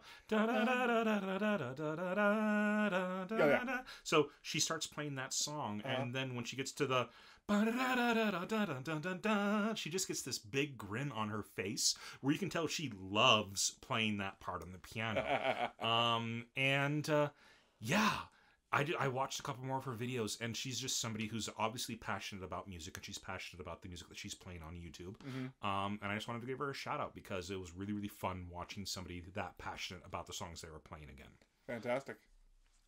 Yeah. So she starts playing that song, and then when she gets to the she just gets this big grin on her face where you can tell she loves playing that part on the piano. Yeah. I watched a couple more of her videos, and she's just somebody who's obviously passionate about music, and she's passionate about the music that she's playing on YouTube. And I just wanted to give her a shout out because it was really, really fun watching somebody that passionate about the songs they were playing again. Fantastic.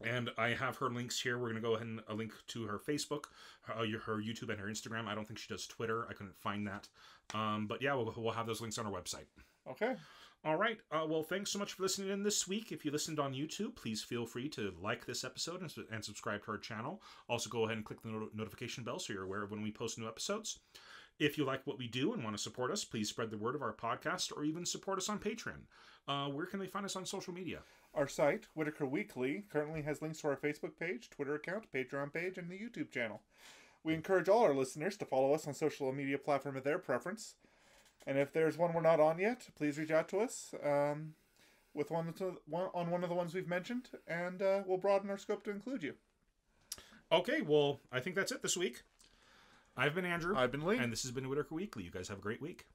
And I have her links here. We're going to go ahead and link to her Facebook, her YouTube, and her Instagram. I don't think she does Twitter. I couldn't find that. But yeah, we'll have those links on our website. Okay. All right. Well, thanks so much for listening in this week. If you listened on YouTube, please feel free to like this episode and subscribe to our channel. Also, go ahead and click the notification bell so you're aware of when we post new episodes. If you like what we do and want to support us, please spread the word of our podcast or even support us on Patreon. Where can they find us on social media? Our site, Whitaker Weekly, currently has links to our Facebook page, Twitter account, Patreon page, and the YouTube channel. We encourage all our listeners to follow us on social media platform of their preference. And if there's one we're not on yet, please reach out to us with one of the ones we've mentioned, and we'll broaden our scope to include you. Okay, well, I think that's it this week. I've been Andrew. I've been Lee. And this has been Whitaker Weekly. You guys have a great week.